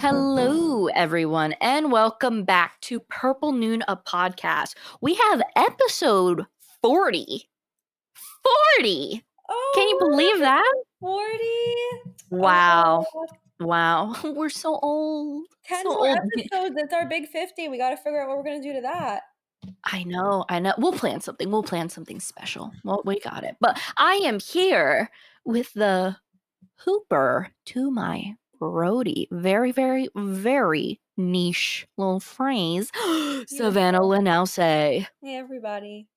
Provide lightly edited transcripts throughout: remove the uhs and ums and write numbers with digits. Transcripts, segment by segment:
Hello, everyone, and welcome back to Purple Noon, a podcast. We have episode 40. 40! Oh, Can you believe that? 40? Wow. Oh, Wow. We're so old. 10 So more old. episodes. That's our big 50. We got to figure out what we're going to do to that. I know. We'll plan something. We'll plan something special. Well, we got it. But I am here with the Hooper to my Brody. Very, very, very niche little phrase. Savanna Lanausse. Hey, everybody.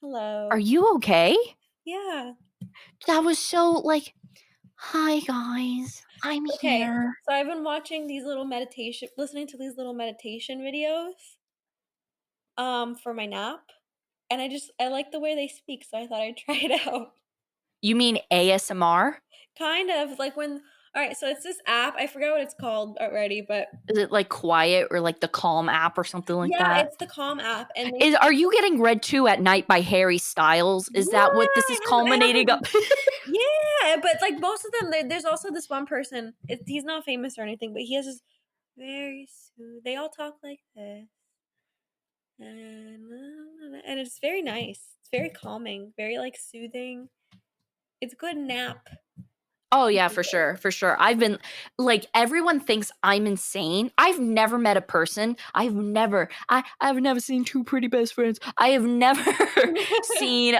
Hello. Are you okay? Yeah. That was so like, hi guys, I'm here. So I've been watching listening to these little meditation videos for my nap. And I like the way they speak, so I thought I'd try it out. You mean ASMR? Kind of like all right, so it's this app. I forgot what it's called already, but Is it like Quiet or like the Calm app or something like that? Yeah, it's the Calm app. And Are you getting read to at night by Harry Styles? Is that what this is culminating up? Yeah, but like most of them, there's also this one person. He's not famous or anything, but he has this very soothing. They all talk like this, and it's very nice. It's very calming, very like soothing. It's a good nap. Oh yeah, for sure, for sure. I've been like, everyone thinks I'm insane. I've never met a person. I've never seen two pretty best friends. I have never seen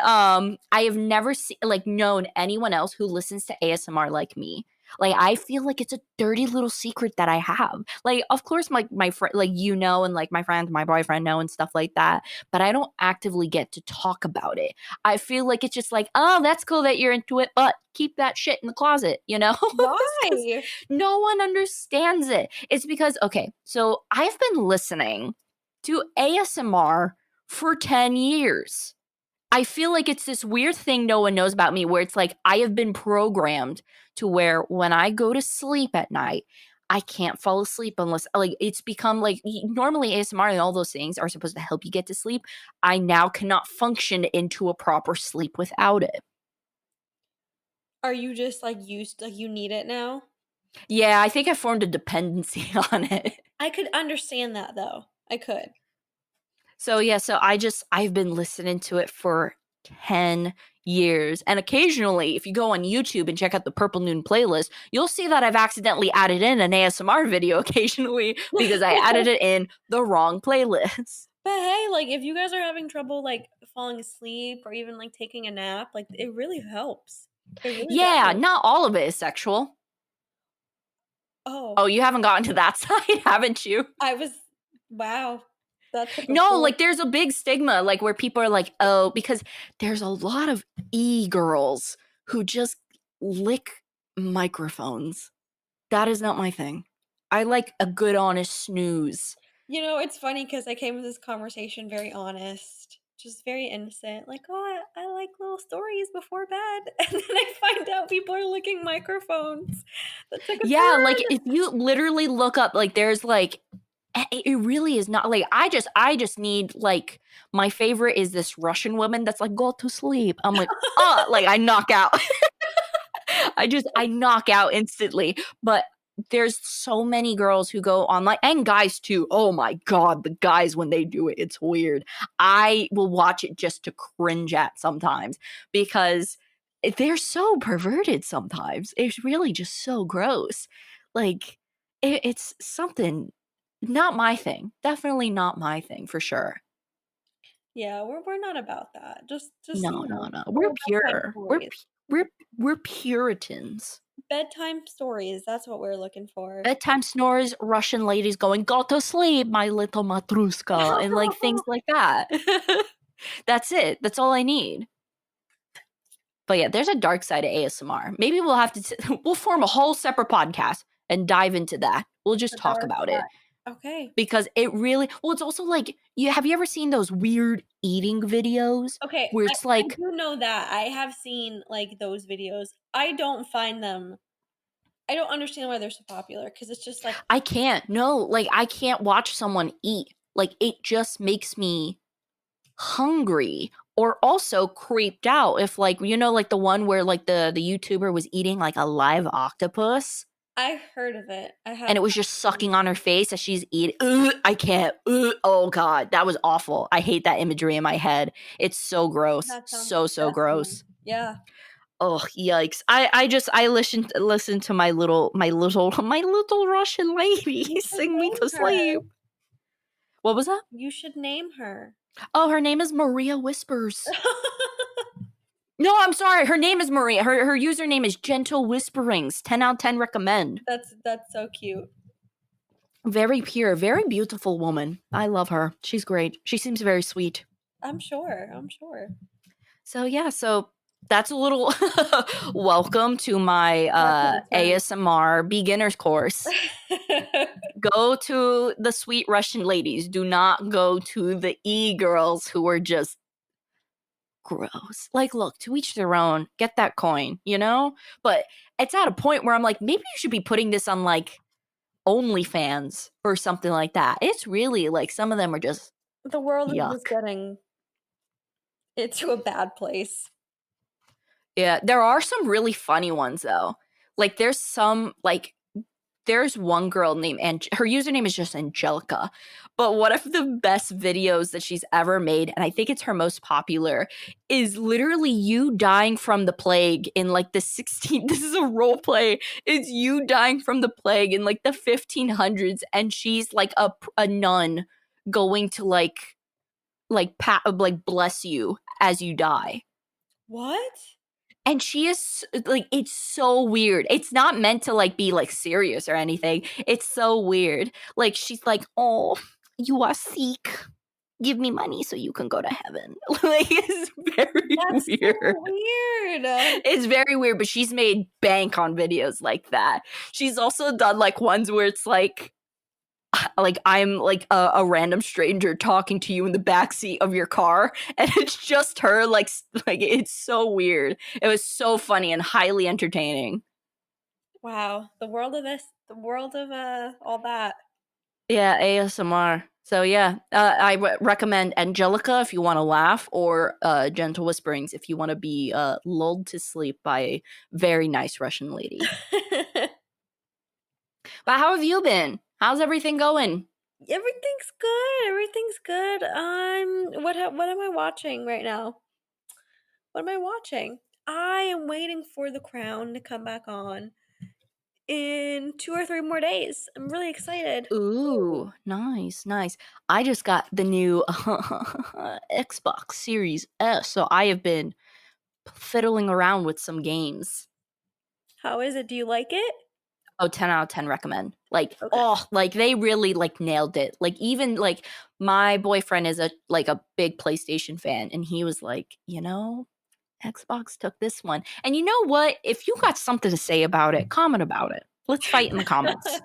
like known anyone else who listens to ASMR like me. Like, I feel like it's a dirty little secret that I have. Like, of course, my friend, like, you know, and like my friends, my boyfriend know and stuff like that. But I don't actively get to talk about it. I feel like it's just like, oh, that's cool that you're into it, but keep that shit in the closet, you know? Why? No one understands it. It's because, okay, so I've been listening to ASMR for 10 years. I feel like it's this weird thing no one knows about me where it's like I have been programmed to where when I go to sleep at night, I can't fall asleep unless like it's become like normally ASMR and all those things are supposed to help you get to sleep. I now cannot function into a proper sleep without it. Are you just like used, like you need it now? Yeah, I think I formed a dependency on it. I could understand that though. I could. So yeah, I've been listening to it for 10 years. And occasionally, if you go on YouTube and check out the Purple Noon playlist, you'll see that I've accidentally added in an ASMR video occasionally because I added it in the wrong playlist. But hey, like if you guys are having trouble like falling asleep or even like taking a nap, like it really helps. It really Yeah, does. not all of it is sexual. Oh. Oh, you haven't gotten to that side, haven't you? Wow. No, like there's a big stigma, like where people are like, oh, because there's a lot of e-girls who just lick microphones. That is not my thing. I like a good, honest snooze. You know, it's funny because I came to this conversation very honest, just very innocent. Like, oh, I like little stories before bed. And then I find out people are licking microphones. That's like Yeah, like if you literally look up, like there's like, it really is not like, I just need like, my favorite is this Russian woman that's like, go to sleep. I'm like, oh, like I knock out. I knock out instantly. But there's so many girls who go online and guys too. Oh my God, the guys, when they do it, it's weird. I will watch it just to cringe at sometimes because they're so perverted sometimes. It's really just so gross. Like, it's something, not my thing. Definitely not my thing for sure. Yeah, we're not about that. Just No, you no, know, no. we're We're bedtime pure. stories. We're Puritans. Bedtime stories. That's what we're looking for. Bedtime snores, Russian ladies going, "Go to sleep, my little matrushka," and like things like that. That's it. That's all I need. But yeah, there's a dark side of ASMR. Maybe we'll have to we'll form a whole separate podcast and dive into that. We'll just The talk dark about it. side. Okay. Because it really, well, it's also like, have you ever seen those weird eating videos? Okay, Where it's like, I do know that. I have seen like those videos. I don't understand why they're so popular because it's just like I can't. No, like I can't watch someone eat. Like it just makes me hungry or also creeped out if like, you know, like the one where like the YouTuber was eating like a live octopus. I heard of it. I And have. it was just sucking on her face as she's eating. I can't. Oh God, that was awful. I hate that imagery in my head. It's so gross. That sounds So disgusting. gross. Yeah. Oh yikes! I listened to my little Russian lady You should sing me name to her. sleep. What was that? You should name her. Oh, her name is Maria Whispers. No, I'm sorry. Her name is Maria. Her username is Gentle Whisperings. 10 out of 10 recommend. That's so cute. Very pure, very beautiful woman. I love her. She's great. She seems very sweet. I'm sure. I'm sure. So yeah, so that's a little welcome to my Welcome to ASMR beginner's course. Go to the sweet Russian ladies. Do not go to the e-girls who are just gross. Like, look, to each their own. Get that coin, you know? But it's at a point where I'm like, maybe you should be putting this on like OnlyFans or something like that. It's really like some of them are just The world is yuck. just getting into a bad place. Yeah, there are some really funny ones though. Like there's one girl named her username is just Angelica. But one of the best videos that she's ever made, and I think it's her most popular, is literally you dying from the plague in like the 16 this is a role play. It's you dying from the plague in like the 1500s and she's like a nun going to like bless you as you die. What? And she is like, it's so weird. It's not meant to like be like serious or anything. It's so weird. Like she's like, "Oh, you are sick. Give me money so you can go to heaven." Like it's very That's weird. so weird. It's very weird, but she's made bank on videos like that. She's also done like ones where it's like I'm like a random stranger talking to you in the backseat of your car and it's just her like it's so weird. It was so funny and highly entertaining. Wow. The world of all that. Yeah, ASMR. So yeah, recommend Angelica if you want to laugh, or Gentle Whisperings if you want to be lulled to sleep by a very nice Russian lady. But how have you been? How's everything going? Everything's good. Everything's good. What am I watching right now? What am I watching? I am waiting for The Crown to come back on in 2 or 3 more days. I'm really excited. Ooh, nice, nice. I just got the new Xbox Series S, so I have been fiddling around with some games. How is it? Do you like it? Oh, 10 out of 10 recommend. Like, Okay. oh, like they really like nailed it. Like even like my boyfriend is a big PlayStation fan and he was like, Xbox took this one. And you know what? If you got something to say about it, comment about it. Let's fight in the comments.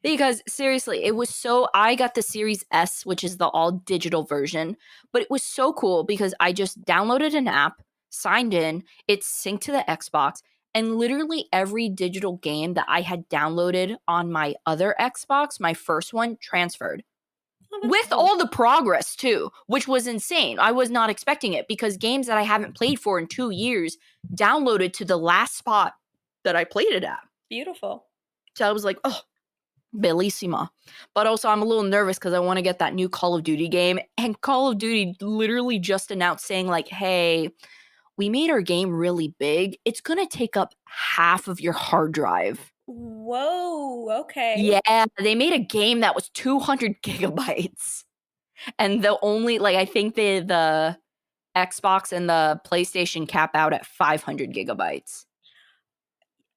Because seriously, I got the Series S, which is the all digital version, but it was so cool because I just downloaded an app, signed in, it synced to the Xbox, and literally every digital game that I had downloaded on my other Xbox, my first one, transferred. Oh, that's With cool. all the progress too, which was insane. I was not expecting it because games that I haven't played for in 2 years downloaded to the last spot that I played it at. Beautiful. So I was like, oh, bellissima. But also I'm a little nervous because I want to get that new Call of Duty game. And Call of Duty literally just announced saying like, hey, we made our game really big. It's going to take up half of your hard drive. Whoa, okay. Yeah, they made a game that was 200 gigabytes. And the only, I think the Xbox and the PlayStation cap out at 500 gigabytes.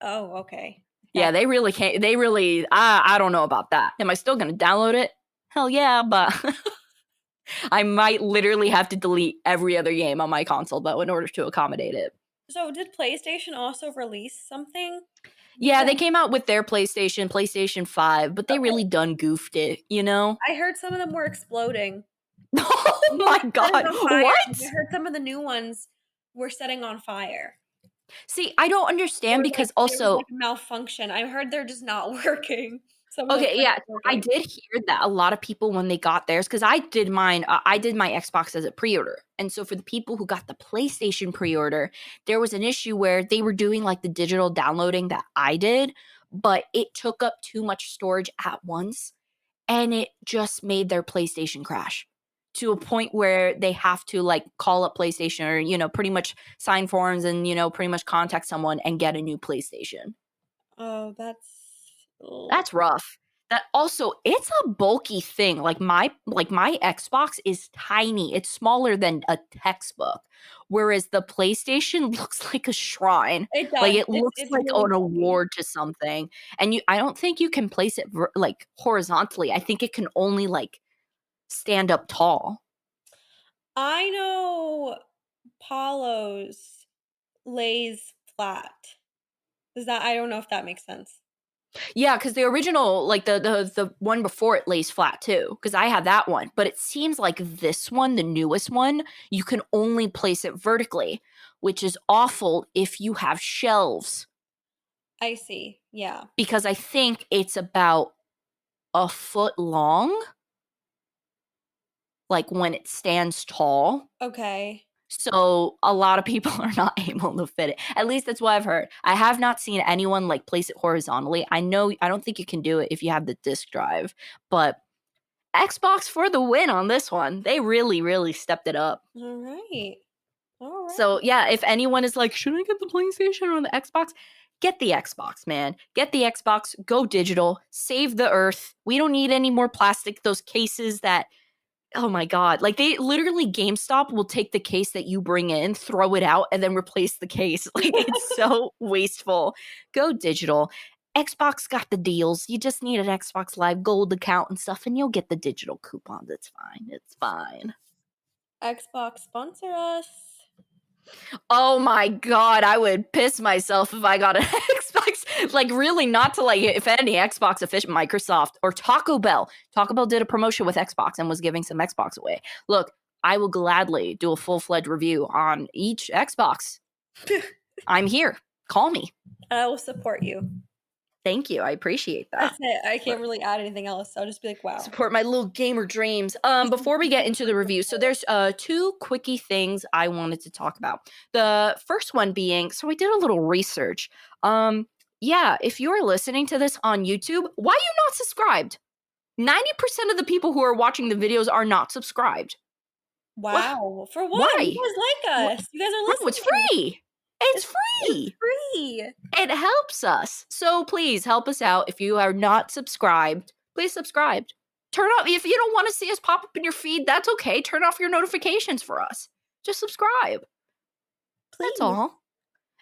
Oh, okay. Yeah, they really can't. They really, I don't know about that. Am I still going to download it? Hell yeah, but I might literally have to delete every other game on my console, though, in order to accommodate it. So did PlayStation also release something? Yeah, they came out with their PlayStation 5, but they really done goofed it, you know? I heard some of them were exploding. Oh my god, what? I heard some of the new ones were setting on fire. See, I don't understand because also like malfunction. I heard they're just not working. Okay, yeah, I did hear that a lot of people when they got theirs, because I did mine, I did my Xbox as a pre-order. And so for the people who got the PlayStation pre-order, there was an issue where they were doing like the digital downloading that I did, but it took up too much storage at once, and it just made their PlayStation crash to a point where they have to like call up PlayStation or, you know, pretty much sign forms and, you know, pretty much contact someone and get a new PlayStation. Oh, That's rough. That also, it's a bulky thing. Like my Xbox is tiny. It's smaller than a textbook. Whereas the PlayStation looks like a shrine. it Like does. it looks It's like really an bulky. award to something. And I don't think you can place it like horizontally. I think it can only like stand up tall. I know Paulo's lays flat. I don't know if that makes sense. Yeah, because the original, like the one before it lays flat too, because I have that one. But it seems like this one, the newest one, you can only place it vertically, which is awful if you have shelves. I see. Yeah. Because I think it's about a foot long, like when it stands tall. Okay. So a lot of people are not able to fit it. At least that's what I've heard. I have not seen anyone like place it horizontally. I don't think you can do it if you have the disk drive, but Xbox for the win on this one. They really, really stepped it up. All right. All right. So yeah, if anyone is like, should I get the PlayStation or the Xbox? Get the Xbox, man. Get the Xbox. Go digital. Save the earth. We don't need any more plastic. Those cases that, oh my God. Like they literally, GameStop will take the case that you bring in, throw it out, and then replace the case. Like it's so wasteful. Go digital. Xbox got the deals. You just need an Xbox Live Gold account and stuff, and you'll get the digital coupons. It's fine. It's fine. Xbox sponsor us. Oh my God, I would piss myself if I got an Xbox. Like, really, not to like, if any Xbox official, Microsoft or Taco Bell. Taco Bell did a promotion with Xbox and was giving some Xbox away. Look, I will gladly do a full-fledged review on each Xbox. I'm here. Call me. I will support you. Thank you. I appreciate that. That's it. I can't really add anything else. I'll just be like, wow. Support my little gamer dreams. Before we get into the review, so there's two quickie things I wanted to talk about. The first one being, so I did a little research. Yeah, if you're listening to this on YouTube, why are you not subscribed? 90% of the people who are watching the videos are not subscribed. Wow. For what? Why? You guys like us. You guys are listening. No, it's free. It's free. It's free. It helps us. So please help us out. If you are not subscribed, please subscribe. Turn off, if you don't want to see us pop up in your feed, that's okay. Turn off your notifications for us. Just subscribe. Please. That's all.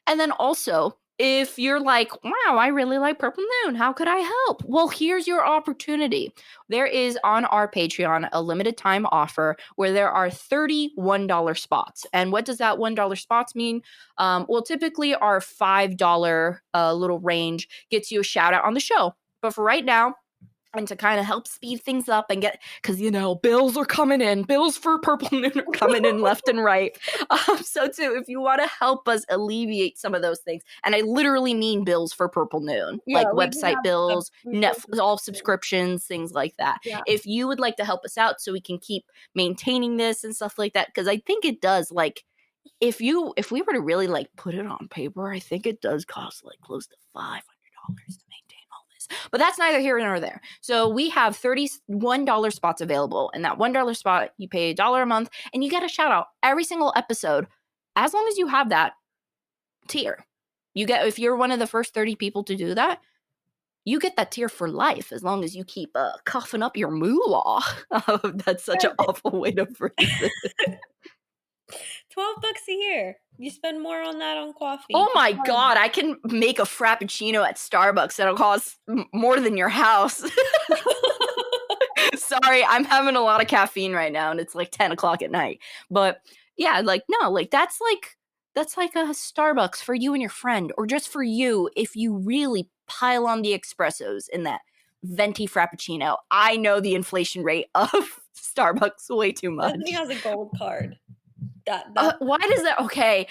And then also, if you're like, wow, I really like Purple Noon, how could I help? Well, here's your opportunity. There is on our Patreon a limited time offer where there are 30 $1 spots. And what does that $1 spots mean? Well, typically our $5 little range gets you a shout out on the show. But for right now, and to kind of help speed things up and get, because, you know, bills are coming in. Bills for Purple Noon are coming in left and right. So, too, if you want to help us alleviate some of those things, and I literally mean bills for Purple Noon, Yeah, like we do website have bills, Netflix, all subscriptions, things like that. Yeah. If you would like to help us out so we can keep maintaining this and stuff like that, because I think it does, like, if we were to really, like, put it on paper, I think it does cost, like, close to $500 to maintain all this. But that's neither here nor there. So we have $31 spots available. And that $1 spot, you pay $1 a month and you get a shout out every single episode. As long as you have that tier, you get, if you're one of the first 30 people to do that, you get that tier for life as long as you keep coughing up your moolah. That's such an awful way to phrase it. $12 a year. You spend more on that on coffee. Oh my God, I can make a Frappuccino at Starbucks that'll cost more than your house. Sorry, I'm having a lot of caffeine right now and it's like 10 o'clock at night. But yeah, like, no, like that's like a Starbucks for you and your friend, or just for you if you really pile on the espressos in that venti Frappuccino. I know the inflation rate of Starbucks way too much. That thing has a gold card. Why does that? Okay,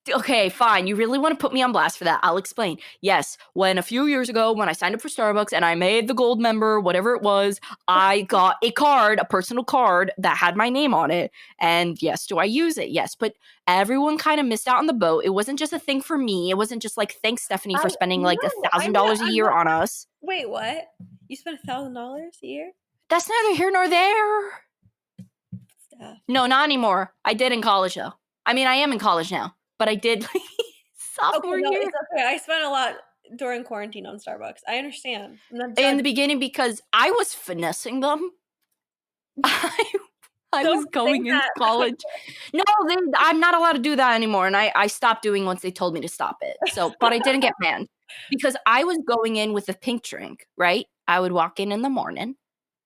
Okay, fine. You really want to put me on blast for that? I'll explain. Yes, when a few years ago, when I signed up for Starbucks and I made the gold member, whatever it was, I got a card, a personal card that had my name on it. And yes, do I use it? Yes, but everyone kind of missed out on the boat. It wasn't just a thing for me. It wasn't just like, thanks, Stephanie, for spending like No, $1,000 a year on us. Wait, what? You spent $1,000 a year? That's neither here nor there. Stuff. No, not anymore. I did in college, though. I mean, I am in college now, but I did sophomore year. It's okay. I spent a lot during quarantine on Starbucks. I understand. In the beginning, because I was finessing them. I was going into college. No, I'm not allowed to do that anymore. And I stopped doing once they told me to stop it. So, but I didn't get banned because I was going in with a pink drink, right? I would walk in the morning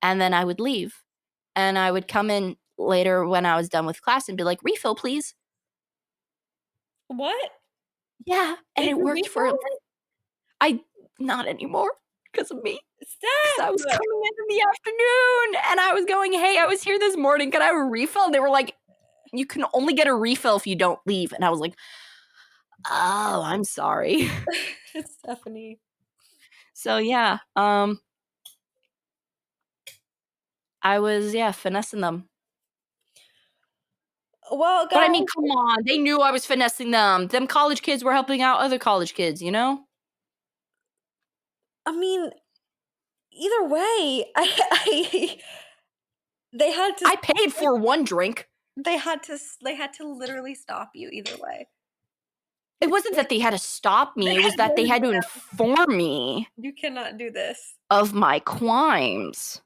and then I would leave. And I would come in later when I was done with class and be like, refill, please. What? Yeah. And it worked for, not anymore because of me. Stop! I was coming in the afternoon and I was going, hey, I was here this morning. Can I have a refill? And they were like, you can only get a refill if you don't leave. And I was like, oh, I'm sorry. It's Stephanie. So yeah, I was finessing them. Well, guys, but I mean, come on, they knew I was finessing them. Them college kids were helping out other college kids, you know? I mean, either way, they had to. I paid for one drink. They had to literally stop you either way. It wasn't that they had to stop me. It was that they had to inform me. You cannot do this. Of my crimes.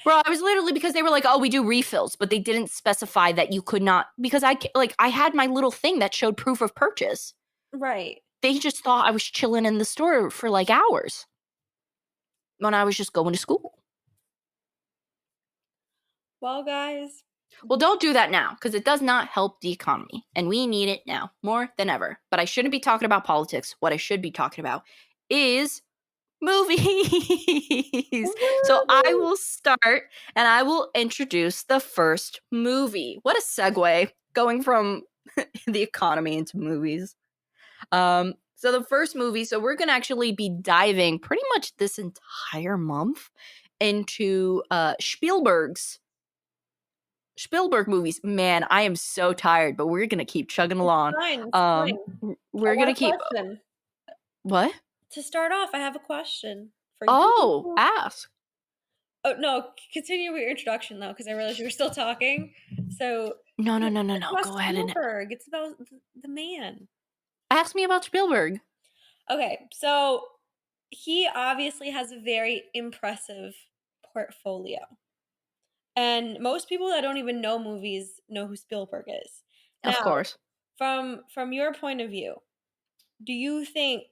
Bro, I was literally, because they were like, oh, we do refills, but they didn't specify that you could not, because I had my little thing that showed proof of purchase. Right. They just thought I was chilling in the store for like hours when I was just going to school. Well, guys. Well, don't do that now, because it does not help the economy, and we need it now more than ever. But I shouldn't be talking about politics. What I should be talking about is movies. So I will start, and I will introduce the first movie. What a segue, going from the economy into movies. So the first movie, so we're going to actually be diving pretty much this entire month into Spielberg movies. Man, I am so tired, but we're gonna keep chugging along. Fine. We're gonna keep. What? To start off, I have a question for you. Oh, ask. Oh no, continue with your introduction though, because I realized you were still talking. So no. Go ahead. Spielberg. It's about the man. Ask me about Spielberg. Okay, so he obviously has a very impressive portfolio. And most people that don't even know movies know who Spielberg is. Now, of course. From your point of view, do you think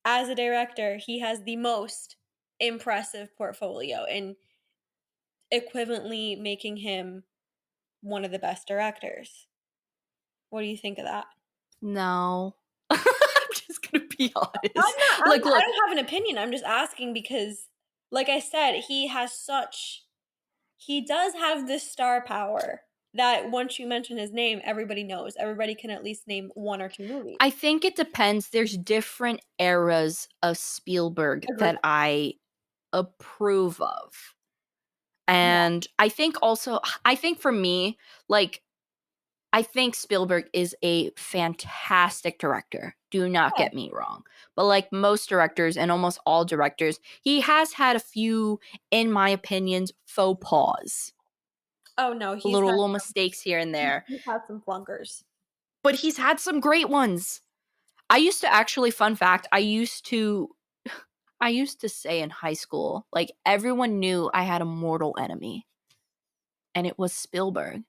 as a director he has the most impressive portfolio and equivalently making him one of the best directors? What do you think of that? No. I'm just going to be honest. I don't have an opinion. I'm just asking because, like I said, he does have this star power that once you mention his name, everybody knows. Everybody can at least name one or two movies. I think it depends. There's different eras of Spielberg that I approve of. And I think for me, like, I think Spielberg is a fantastic director. Do not get me wrong. But like most directors and almost all directors, he has had a few, in my opinions, faux pas. Oh, no. Little mistakes here and there. He's had some flunkers. But he's had some great ones. I used to actually, fun fact, I used to say in high school, like, everyone knew I had a mortal enemy. And it was Spielberg.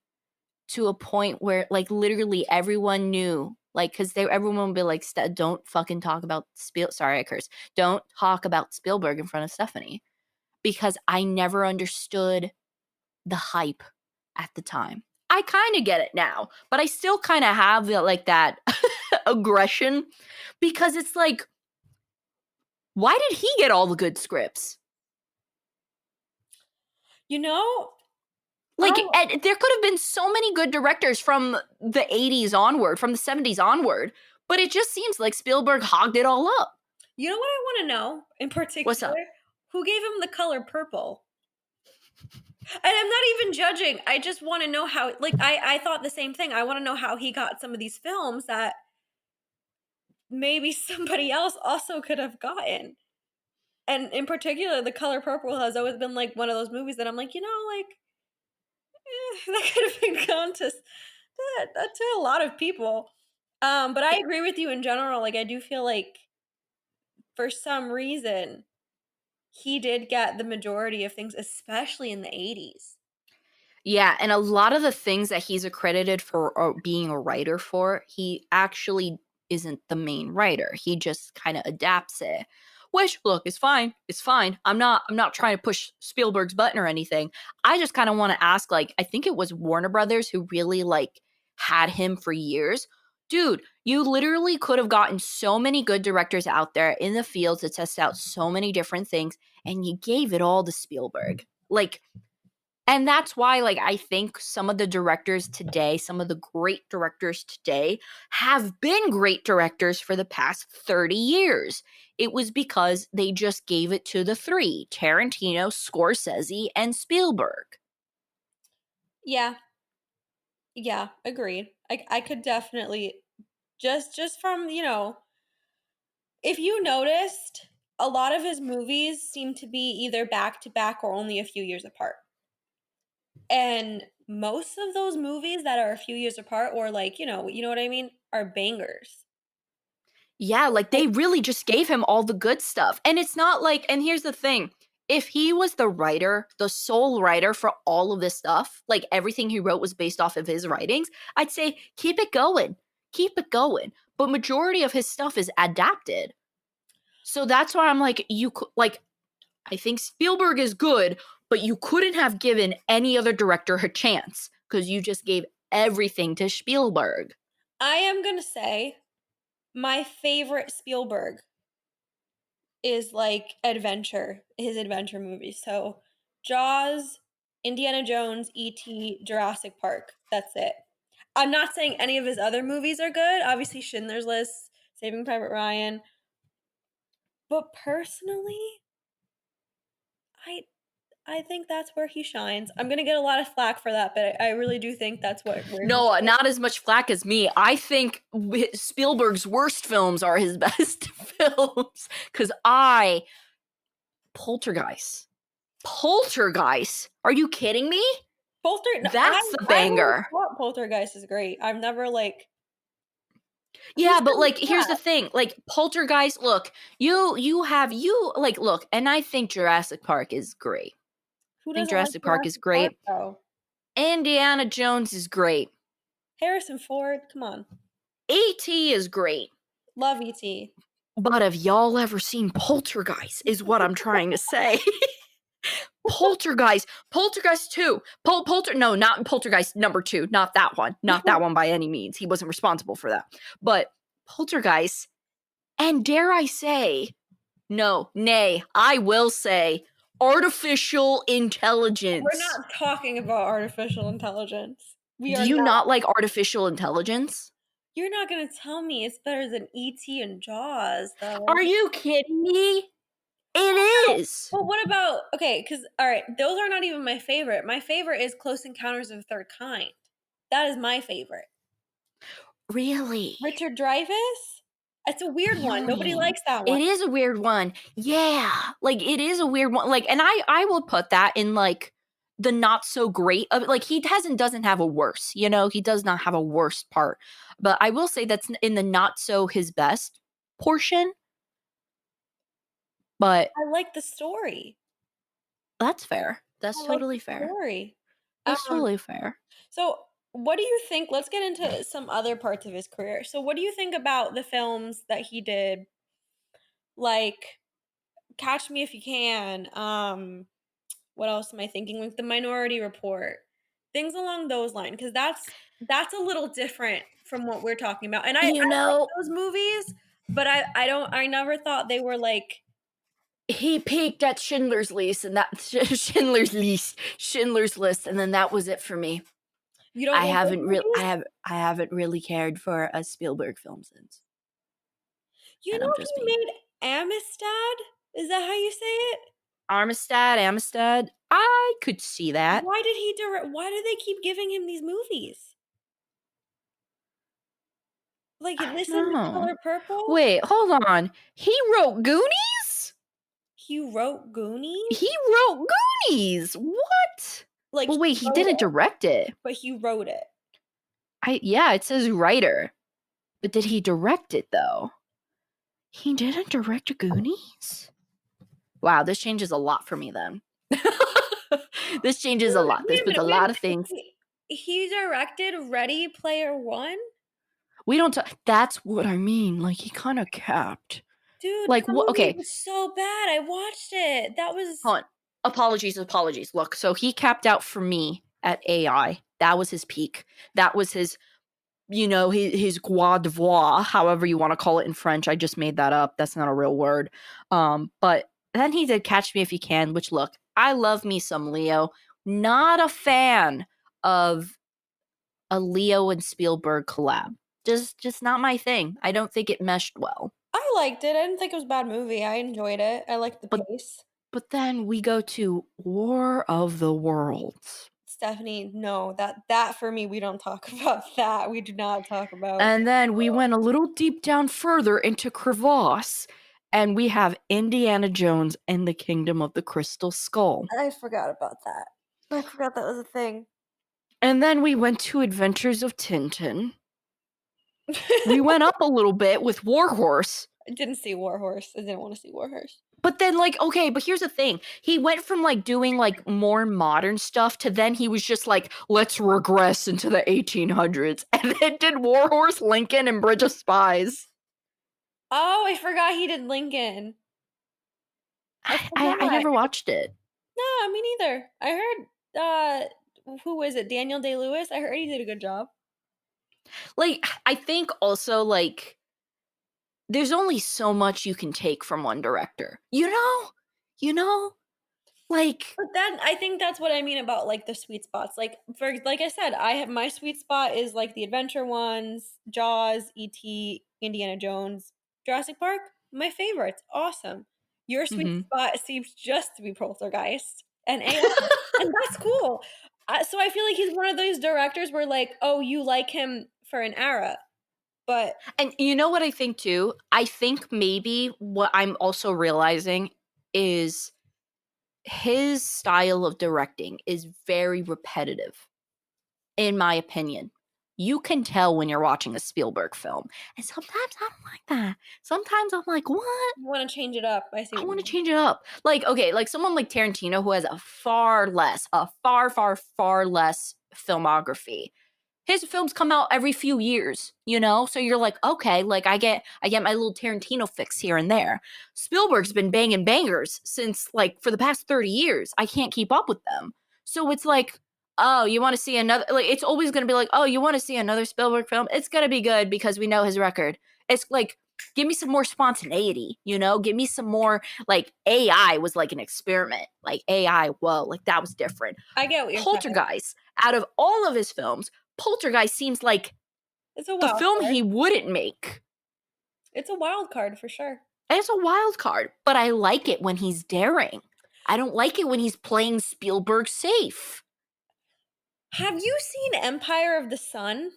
To a point where, like, literally everyone knew, like, because everyone would be like, don't fucking talk about sorry, I curse. Don't talk about Spielberg in front of Stephanie. Because I never understood the hype at the time. I kind of get it now, but I still kind of have that aggression, because it's like, why did he get all the good scripts? You know, Like, Oh, there could have been so many good directors from the 80s onward, from the 70s onward, but it just seems like Spielberg hogged it all up. you know what I want to know in What's particular? up? Who gave him the color purple? And I'm not even judging. I just want to know how, like, I thought the same thing. I want to know how he got some of these films that maybe somebody else also could have gotten. And in particular, The Color Purple has always been like one of those movies that I'm like, like, that could have been gone to to a lot of people. But I agree with you in general. Like, I do feel like for some reason he did get the majority of things, especially in the 80s. Yeah, and a lot of the things that he's accredited for being a writer for, he actually isn't the main writer. He just kind of adapts it. Which, look, is fine. It's fine. I'm not trying to push Spielberg's button or anything. I just kind of want to ask, like, I think it was Warner Brothers who really like had him for years. Dude, you literally could have gotten so many good directors out there in the field to test out so many different things, and you gave it all to Spielberg. Like, and that's why, like, I think some of the directors today, some of the great directors today, have been great directors for the past 30 years. It was because they just gave it to the three: Tarantino, Scorsese, and Spielberg. Yeah, yeah, agreed. I could definitely just from, if you noticed, a lot of his movies seem to be either back to back or only a few years apart. And most of those movies that are a few years apart or like, you know what I mean, are bangers. Yeah, like, they really just gave him all the good stuff. And it's not like, and here's the thing, if he was the writer, the sole writer for all of this stuff, like everything he wrote was based off of his writings, I'd say keep it going. Keep it going. But majority of his stuff is adapted. So that's why I'm like, like, I think Spielberg is good, but you couldn't have given any other director a chance because you just gave everything to Spielberg. I am going to say my favorite Spielberg is like his adventure movies. So Jaws, Indiana Jones, E.T., Jurassic Park. That's it. I'm not saying any of his other movies are good. Obviously, Schindler's List, Saving Private Ryan. But personally, I I think that's where he shines. I'm gonna get a lot of flack for that, but I really do think that's where he No, shines. not as much flack as me. I think Spielberg's worst films are his best films. Because Poltergeist. Poltergeist. Are you kidding me? No, That's the I've always banger. thought Poltergeist is great. I've never like who Yeah, said but like, here's the that? thing. Like, Poltergeist, look, you like, look, and I think Jurassic Park is great. Who I think doesn't like Jurassic Park is Jurassic Park great. though? Indiana Jones is great. Harrison Ford, come on. A.T. is great. Love E.T. But have y'all ever seen Poltergeist? Is what I'm trying to say. Poltergeist, Poltergeist 2, no, not Poltergeist number 2, not that one, not that one by any means. He wasn't responsible for that. But Poltergeist, and dare I say, no, nay, I will say, artificial We're intelligence. not talking about artificial intelligence. We Do are you not. not like artificial intelligence? You're not gonna tell me it's better than E.T. and Jaws, though. Are you kidding me? It is. Well, what about okay? Because all right, those are not even my favorite. My favorite is Close Encounters of the Third Kind. That is my favorite. Really? Richard Dreyfuss. It's a weird one. Nobody Really? likes that one. It is a weird one. Yeah. Like, it is a weird one. Like, and I will put that in, like, the not so great of, like, he doesn't have a worse, he does not have a worst part. But I will say that's in the not so his best portion. But I like the story. that's fair. That's I like totally the fair. story. That's Um, totally fair. so what do you think? Let's get into some other parts of his career. So, what do you think about the films that he did, like Catch Me If You Can? What else am I thinking? Like The Minority Report, things along those lines, because that's a little different from what we're talking about. And I You like know, those movies, but I never thought they were like he peaked at Schindler's List, and that Schindler's List, and then that was it for me. You don't like those movies? I haven't really cared for a Spielberg film since. You And know I'm just he being made Amistad? Is that how you say it? Amistad. I could see that. Why did he direct? Why do they keep giving him these movies? Like I this don't and The know. Color Purple? Wait, hold on. He wrote Goonies? He wrote Goonies? He wrote Goonies. What? Like Well, he wait, he wrote didn't it, direct it. but he wrote it. Yeah, it says writer. But did he direct it though? He didn't direct Goonies? Wow, this changes a lot for me then. This changes a Wait lot. This a puts a minute, wait a lot of minute. things. He directed Ready Player One? We don't talk. That's what I mean. Like, he kind of capped. Dude, Like, that what? movie Okay, was so bad. I watched it. That was hold on. Apologies. Look, so he capped out for me at AI. That was his peak. That was his, his croix de voix, however you want to call it in French. I just made that up. That's not a real word. But then he did Catch Me If You Can, which, look, I love me some Leo. Not a fan of a Leo and Spielberg collab. Just not my thing. I don't think it meshed well. I liked it. I didn't think it was a bad movie. I enjoyed it. I liked the But pace. but then we go to War of the Worlds. Stephanie, no, that for me, we don't talk about that. We do not talk about. And then we went a little deep down further into Crevasse, and we have Indiana Jones and the Kingdom of the Crystal Skull. I forgot about that. I forgot that was a thing. And then we went to Adventures of Tintin. We went up a little bit with Warhorse. I didn't see Warhorse. I didn't want to see Warhorse. But then, like, okay, but here's the thing. He went from, like, doing, like, more modern stuff to then he was just like, let's regress into the 1800s. And then did Warhorse, Lincoln, and Bridge of Spies. Oh, I forgot he did Lincoln. I never watched it. No, me neither. I heard, who was it? Daniel Day-Lewis? I heard he did a good job. Like, I think also, like, there's only so much you can take from one director. You know? Like, But then I think that's what I mean about like the sweet spots. Like like I said, I have my sweet spot is like the adventure ones, Jaws, E.T., Indiana Jones, Jurassic Park, my favorites. Awesome. Your sweet mhm. spot seems just to be Poltergeist and AI, and that's cool. So I feel like he's one of those directors where like, oh, you like him for an era, but And you know what I think too? I think maybe what I'm also realizing is his style of directing is very repetitive, in my opinion. You can tell when you're watching a Spielberg film. And sometimes I don't like that. Sometimes I'm like, what? you want to change it up. I see I what you want to mean. change it up. Like, okay, like someone like Tarantino who has a far, far less filmography. His films come out every few years, So you're like, okay, like I get my little Tarantino fix here and there. Spielberg's been banging bangers since like for the past 30 years. I can't keep up with them. So it's like, oh, you want to see another, like it's always going to be like, oh, you want to see another Spielberg film? It's going to be good because we know his record. It's like, give me some more spontaneity, Give me some more, like AI was like an experiment. Like AI, whoa, like that was different. I get what you're saying. Poltergeist, out of all of his films, Poltergeist seems like It's a the wild film card. he wouldn't make. It's a wild card for sure. And it's a wild card, but I like it when he's daring. I don't like it when he's playing Spielberg safe. Have you seen Empire of the Sun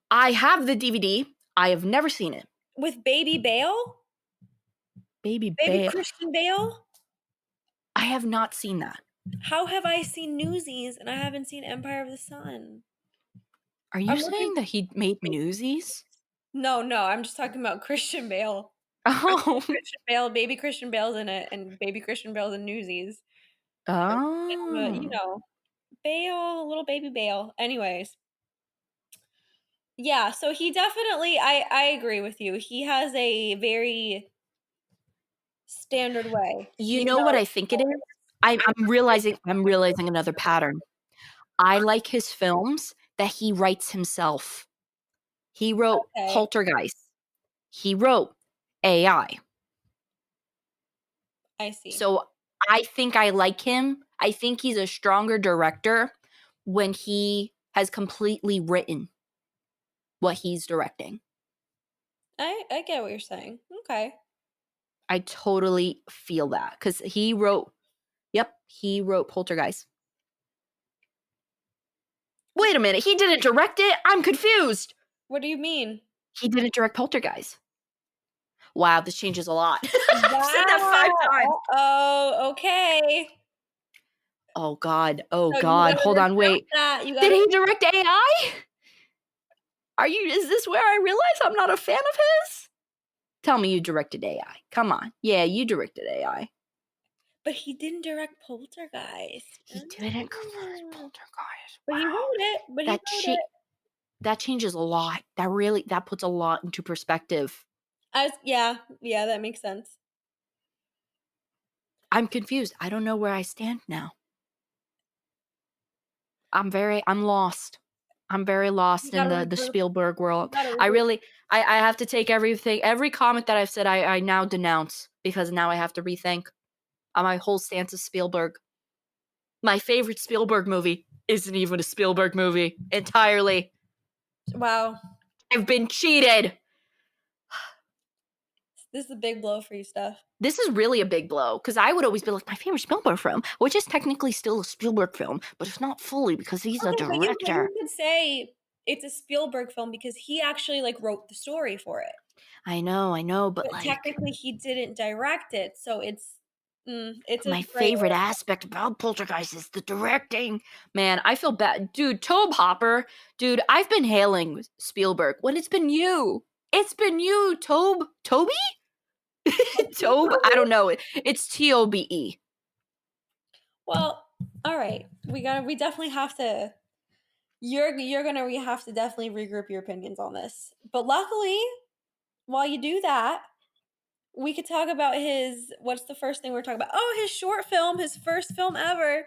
I have the DVD. I have never seen it. with Baby Bale? Baby Baby Bale. Christian Bale? I have not seen that. How have I seen Newsies and I haven't seen Empire of the Sun? Are you I'm saying looking. that he made Newsies? No, I'm just talking about Christian Bale. Oh. Christian Bale, Baby Christian Bale's in it, and Baby Christian Bale's in Newsies. Oh. Bale, little baby Bale. Anyways, yeah. So he definitely, I agree with you. He has a very standard way. You know what I think it is? I'm realizing another pattern. I like his films that he writes himself. He wrote Okay. Poltergeist. He wrote AI. I see. So I think I like him. I think he's a stronger director when he has completely written what he's directing. I get what you're saying. Okay. I totally feel that because he wrote Poltergeist. Wait a minute, he didn't direct it? I'm confused. What do you mean? He didn't direct Poltergeist. Wow, this changes a lot. I've said that 5 times. Oh, okay. Oh God. So you gotta Hold on, recount wait. that. You Did gotta. he direct AI? Is this where I realize I'm not a fan of his? Tell me you directed AI. Come on. Yeah, you directed AI. But he didn't direct Poltergeist. He didn't direct Ah. Poltergeist. But he Wow. wrote it. But he wrote it. That changes a lot. That puts a lot into perspective. Yeah, that makes sense. I'm confused. I don't know where I stand now. I'm lost. I'm very lost You in gotta the regroup. Spielberg world. You gotta I regroup. really I have to take every comment that I've said I now denounce because now I have to rethink on my whole stance of Spielberg. My favorite Spielberg movie isn't even a Spielberg movie entirely. Wow. I've been cheated. This is a big blow for you, Steph. This is really a big blow because I would always be like, my favorite Spielberg film, which is technically still a Spielberg film, but it's not fully because he's a Okay, but you director. could say it's a Spielberg film because he actually like wrote the story for it. I know, but But like technically he didn't direct it, so it's a my gray favorite area. aspect about Poltergeist is the directing. Man, I feel bad. Dude, Tobe Hopper, dude, I've been hailing Spielberg when it's been you. It's been you, Tobe. Toby? Tobe? I don't know. It's Tobe. Well, all right. We definitely have to we have to definitely regroup your opinions on this. But luckily, while you do that, we could talk about what's the first thing we're talking about? Oh, his short film, his first film ever.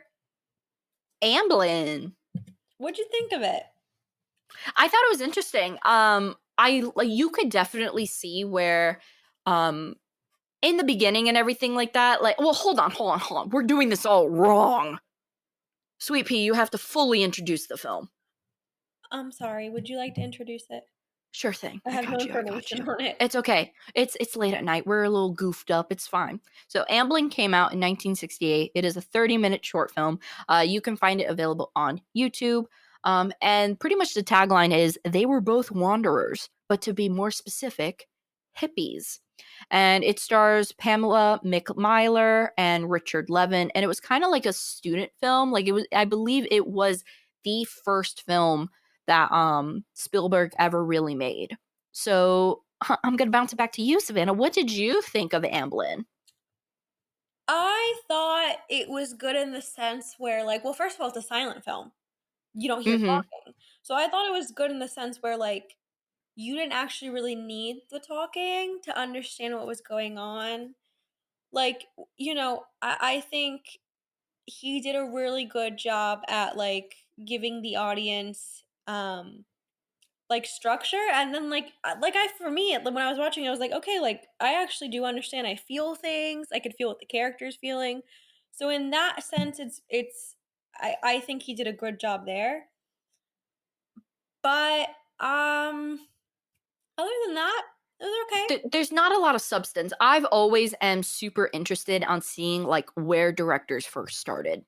Amblin. What'd you think of it? I thought it was interesting. You could definitely see where in the beginning and everything like that, like, well, hold on. We're doing this all wrong. Sweet Pea, you have to fully introduce the film. I'm sorry. Would you like to introduce it? Sure thing. I I have no got you. information on it. It's okay. It's late at night. We're a little goofed up. It's fine. So Amblin came out in 1968. It is a 30-minute short film. You can find it available on YouTube. And pretty much the tagline is they were both wanderers, but to be more specific, hippies. And it stars Pamela McMyler and Richard Levin. And it was kind of like a student film. Like I believe it was the first film that Spielberg ever really made. So I'm gonna bounce it back to you, Savanna. What did you think of Amblin? I thought it was good in the sense where, like, well, first of all, it's a silent film. You don't hear Mm-hmm. talking. So I thought it was good in the sense where, like, you didn't actually really need the talking to understand what was going on. Like, I think he did a really good job at, like, giving the audience, like, structure, and then, for me, when I was watching, I was like, "Okay, like, I actually do understand, I feel things, I could feel what the character's feeling." So in that sense, I think he did a good job there. But, other than that, it was okay. There's not a lot of substance. I've always am super interested on seeing like where directors first started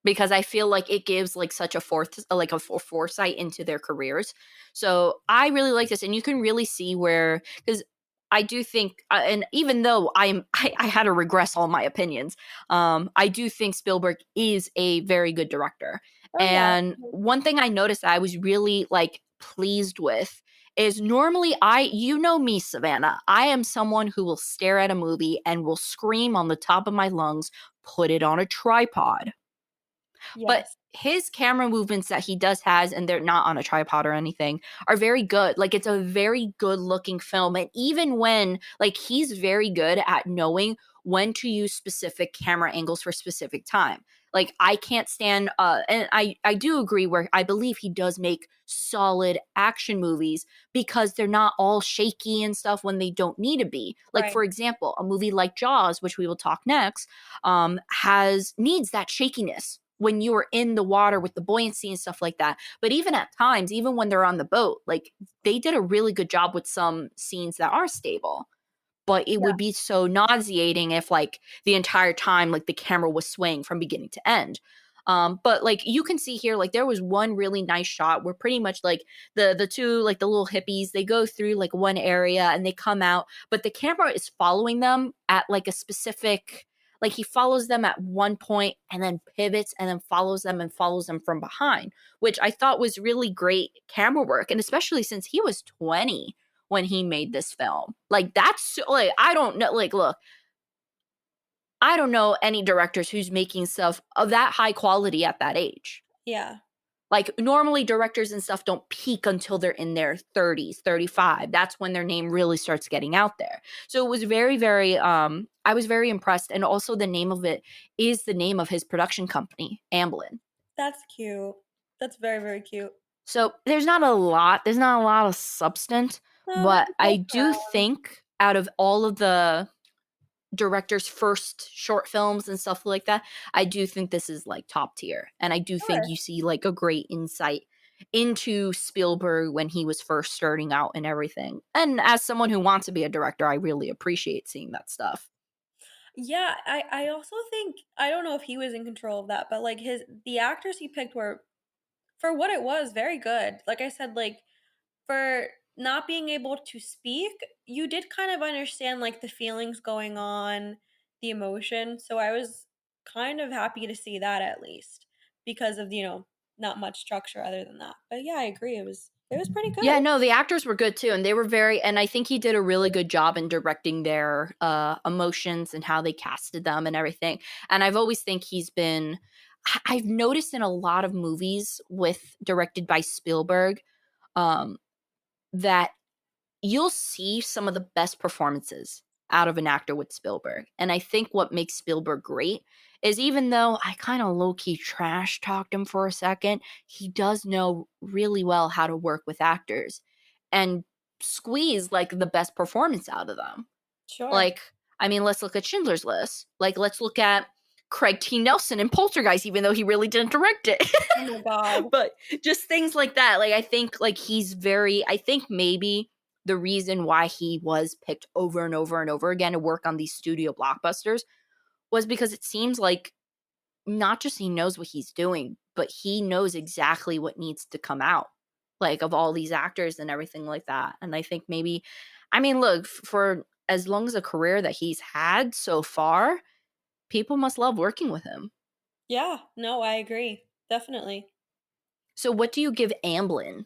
because I feel like it gives like such a foresight into their careers. So I really like this, and you can really see where because I do think, and even though I had to regress all my opinions, I do think Spielberg is a very good director. Oh, yeah. And one thing I noticed I was really like pleased with is normally you know me, Savanna. I am someone who will stare at a movie and will scream on the top of my lungs, put it on a tripod. But Yes. his camera movements that he does has, and they're not on a tripod or anything, are very good. Like, it's a very good looking film. And even when, like, he's very good at knowing when to use specific camera angles for specific time. Like, I can't stand and I do agree where I believe he does make solid action movies because they're not all shaky and stuff when they don't need to be. Like, Right. for example, a movie like Jaws, which we will talk next, has needs that shakiness when you are in the water with the buoyancy and stuff like that. But even at times, even when they're on the boat, like, they did a really good job with some scenes that are stable. But it Yeah. would be so nauseating if, like, the entire time, like, the camera was swaying from beginning to end. But, like, you can see here, like, there was one really nice shot where pretty much, like, the two, like, the little hippies, they go through, like, one area and they come out, but the camera is following them at, like, a specific, like, he follows them at one point and then pivots and then follows them and follows them from behind, which I thought was really great camera work, and especially since he was 20 when he made this film. Like, that's like, I don't know, like, look, I don't know any directors who's making stuff of that high quality at that age. Yeah. Like, normally directors and stuff don't peak until they're in their 30s, 35. That's when their name really starts getting out there. So it was very, very I was very impressed, and also the name of it is the name of his production company, Amblin. That's cute. That's very, very cute. So there's not a lot of substance, No, but but the I do background. think out of all of the director's first short films and stuff like that, I do think this is like top tier. And I do think Sure. you see like a great insight into Spielberg when he was first starting out and everything. And as someone who wants to be a director, I really appreciate seeing that stuff. Yeah, I also think I don't know if he was in control of that, but like the actors he picked were for what it was very good. Like I said, like for not being able to speak, you did kind of understand like the feelings going on, the emotion. So I was kind of happy to see that at least because of, not much structure other than that. But yeah, I agree. It was pretty good. Yeah, no, the actors were good too, and they were very, and I think he did a really good job in directing their emotions and how they casted them and everything. And I've always think he's been I've noticed in a lot of movies with directed by Spielberg, um, that you'll see some of the best performances out of an actor with Spielberg. And I think what makes Spielberg great is, even though I kind of low key trash talked him for a second, he does know really well how to work with actors and squeeze like the best performance out of them. Sure. Like, I mean, let's look at Schindler's List. Like, let's look at Craig T. Nelson in Poltergeist, even though he really didn't direct it. Oh my god. But just things like that. Like, I think like he's very, I think maybe the reason why he was picked over and over and over again to work on these studio blockbusters was because it seems like not just he knows what he's doing, but he knows exactly what needs to come out, like, of all these actors and everything like that. And I think maybe, I mean, look, for as long as a career that he's had so far, people must love working with him. Yeah, no, I agree. Definitely. So what do you give Amblin?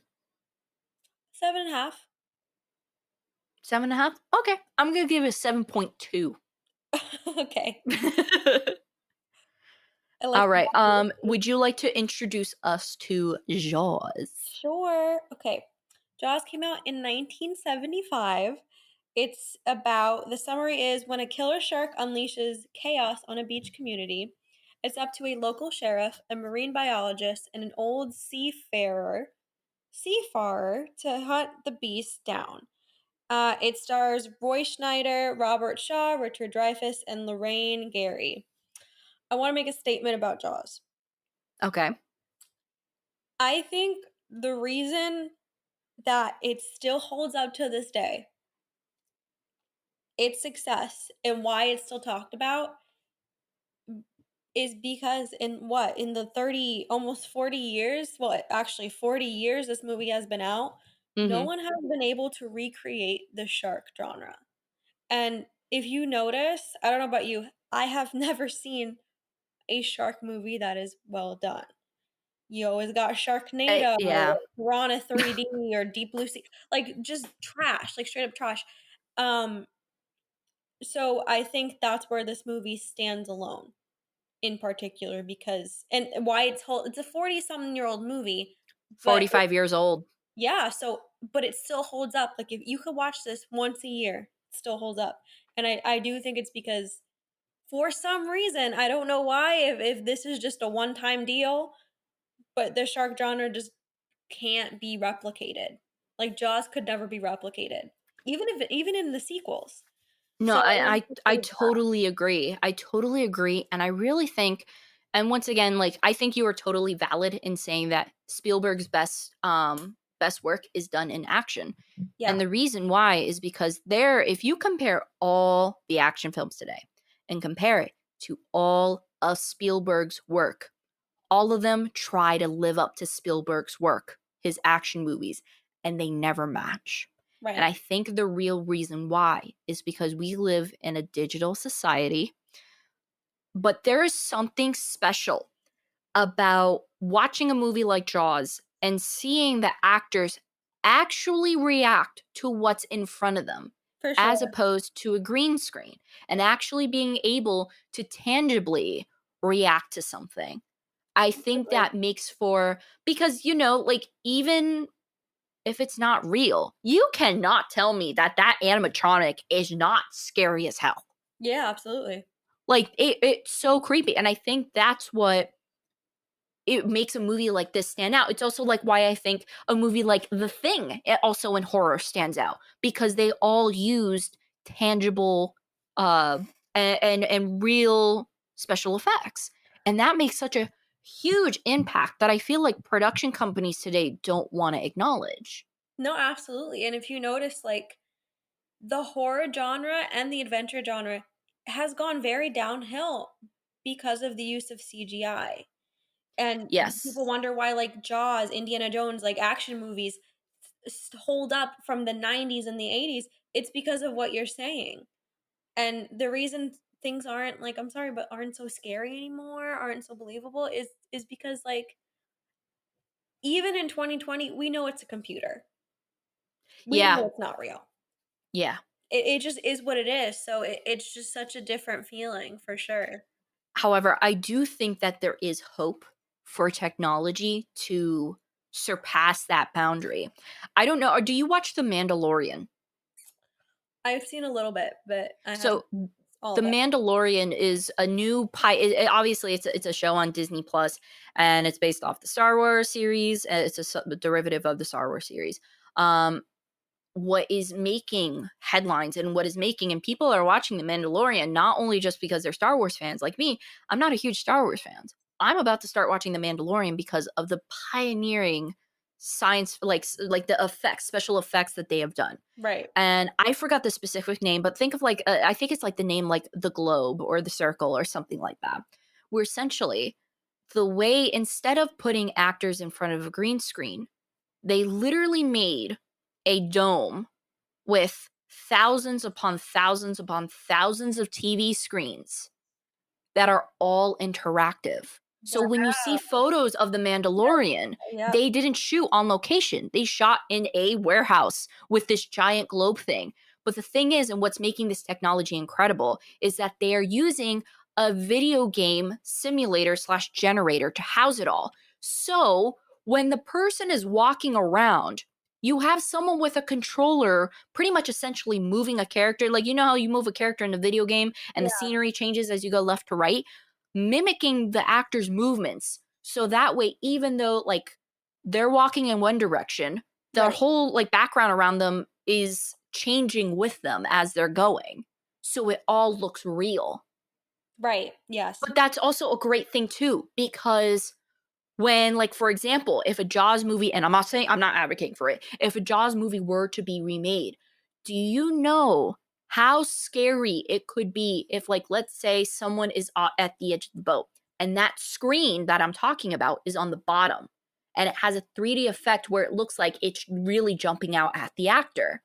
7.5. 7.5? Okay, I'm gonna give it a 7.2. Okay. I like All right. that. Would you like to introduce us to Jaws? Sure. Okay. Jaws came out in 1975. It's about the summary is when a killer shark unleashes chaos on a beach community, it's up to a local sheriff, a marine biologist, and an old seafarer to hunt the beast down. It stars Roy Schneider, Robert Shaw, Richard Dreyfuss, and Lorraine Gary. I want to make a statement about Jaws. Okay. I think the reason that it still holds up to this day, its success and why it's still talked about is because in the 30 almost 40 years, well actually 40 years this movie has been out, no Mm-hmm. one has been able to recreate the shark genre. And if you notice, I don't know about you, I have never seen a shark movie that is well done. You always got Sharknado, Yeah. Piranha 3D, or Deep Blue Sea, like just trash, like straight up trash. Um, so I think that's where this movie stands alone. in particular because and why it's a 40-something-year-old movie, but 45 years old. yeah, so but it still holds up. Like if you could watch this once a year, it still holds up. And I do think it's because for some reason, I don't know why, if this is just a one-time deal, but the shark genre just can't be replicated. Like Jaws could never be replicated, even in the sequels. No, So I think it I holds up. totally agree. I totally agree, and I really think, and once again, like I think you are totally valid in saying that Spielberg's best work is done in action. And Yeah, the reason why is because there, if you compare all the action films today and compare it to all of Spielberg's work, all of them try to live up to Spielberg's work, his action movies, and they never match. And right. I think the real reason why is because we live in a digital society, but there is something special about watching a movie like Jaws and seeing the actors actually react to what's in front of them For as sure. opposed to a green screen and actually being able to tangibly react to something. I think Completely. that makes for, because like even if it's not real, you cannot tell me that that animatronic is not scary as hell. Yeah, absolutely. Like it's so creepy, and I think that's what it makes a movie like this stand out. It's also like why I think a movie like The Thing, also in horror, stands out because they all used tangible uh and real special effects. And that makes such a huge impact that I feel like production companies today don't want to acknowledge. No, absolutely. And if you notice, like the horror genre and the adventure genre has gone very downhill because of the use of CGI. And Yes. people wonder why, like Jaws, Indiana Jones, like action movies hold up from the 90s and the 80s. It's because of what you're saying. And the reason things aren't like, I'm sorry, but aren't so scary anymore, aren't so believable is because like even in 2020, we know it's a computer. We Yeah. know it's not real. Yeah. It just is what it is. So it's just such a different feeling for sure. However, I do think that there is hope for technology to surpass that boundary. I don't know. Or do you watch The Mandalorian? I've seen a little bit, but I haven't So all The of it. Mandalorian is a new obviously it's a show on Disney Plus, and it's based off the Star Wars series. It's a derivative of the Star Wars series. Um, what is making headlines and what is making, and people are watching The Mandalorian not only just because they're Star Wars fans like me. I'm not a huge Star Wars fan. I'm about to start watching The Mandalorian because of the pioneering science, like the effects, special effects that they have done. Right. And I forgot the specific name, but think of like I think it's like the name like the globe or the circle or something like that. Where essentially the way, instead of putting actors in front of a green screen, they literally made a dome with thousands upon thousands of TV screens that are all interactive. So when you see Wow. photos of The Mandalorian, Yep. they didn't shoot on location. They shot in a warehouse with this giant globe thing. But the thing is, and what's making this technology incredible, is that they are using a video game simulator slash generator to house it all. So when the person is walking around, you have someone with a controller pretty much essentially moving a character. Like, you know how you move a character in a video game and the Yeah. scenery changes as you go left to right, mimicking the actor's movements. So that way, even though like they're walking in one direction, the Right. whole like background around them is changing with them as they're going. So it all looks real. Right. Yes. But that's also a great thing too, because when, like, for example, if a Jaws movie, and I'm not advocating for it, if a Jaws movie were to be remade, do you know how scary it could be if, like, let's say someone is at the edge of the boat and that screen that I'm talking about is on the bottom and it has a 3D effect where it looks like it's really jumping out at the actor?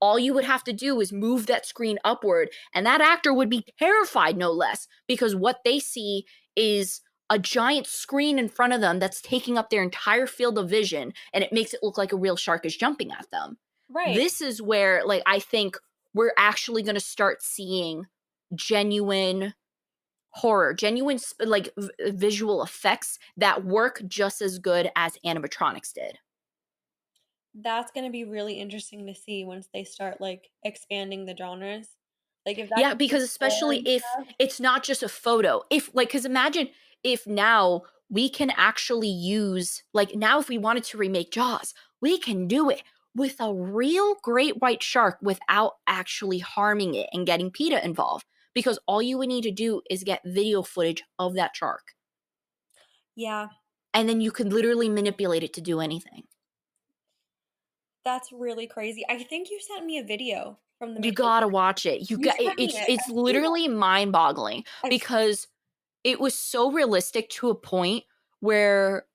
All you would have to do is move that screen upward, and that actor would be terrified, no less, because what they see is a giant screen in front of them that's taking up their entire field of vision, and it makes it look like a real shark is jumping at them. Right. This is where, like, I think we're actually going to start seeing genuine horror, genuine like visual effects that work just as good as animatronics did. That's gonna be really interesting to see once they start, like, expanding the genres. Like, if that Yeah, can be because gore especially and if stuff. it's not just a photo. If like, because imagine if now we can actually use, like, now if we wanted to remake Jaws, we can do it with a real great white shark without actually harming it and getting PETA involved. Because all you would need to do is get video footage of that shark. Yeah, And then you could literally manipulate it to do anything. that's really crazy. I think you sent me a video from the You making. gotta watch it. You You got sent me it. it's I've seen it. literally mind-boggling I've because it was so realistic to a point where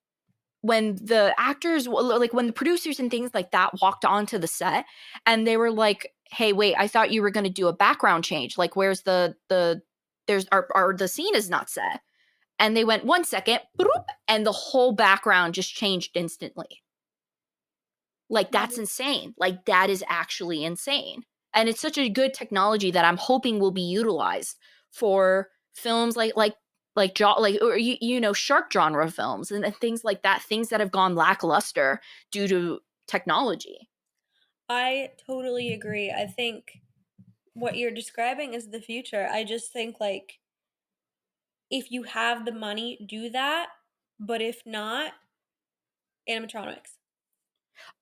when the actors like when the producers and things like that walked onto the set and they were like, "Hey, wait, I thought you were going to do a background change. Like where's there's our the scene is not set." And they went 1 second, bloop, and the whole background just changed instantly. Like, that that's is insane. Like, that is actually insane. And it's such a good technology that I'm hoping will be utilized for films or shark genre films and things like that, things that have gone lackluster due to technology. I totally agree. I think what you're describing is the future. I just think, like, if you have the money, do that, but if not, animatronics.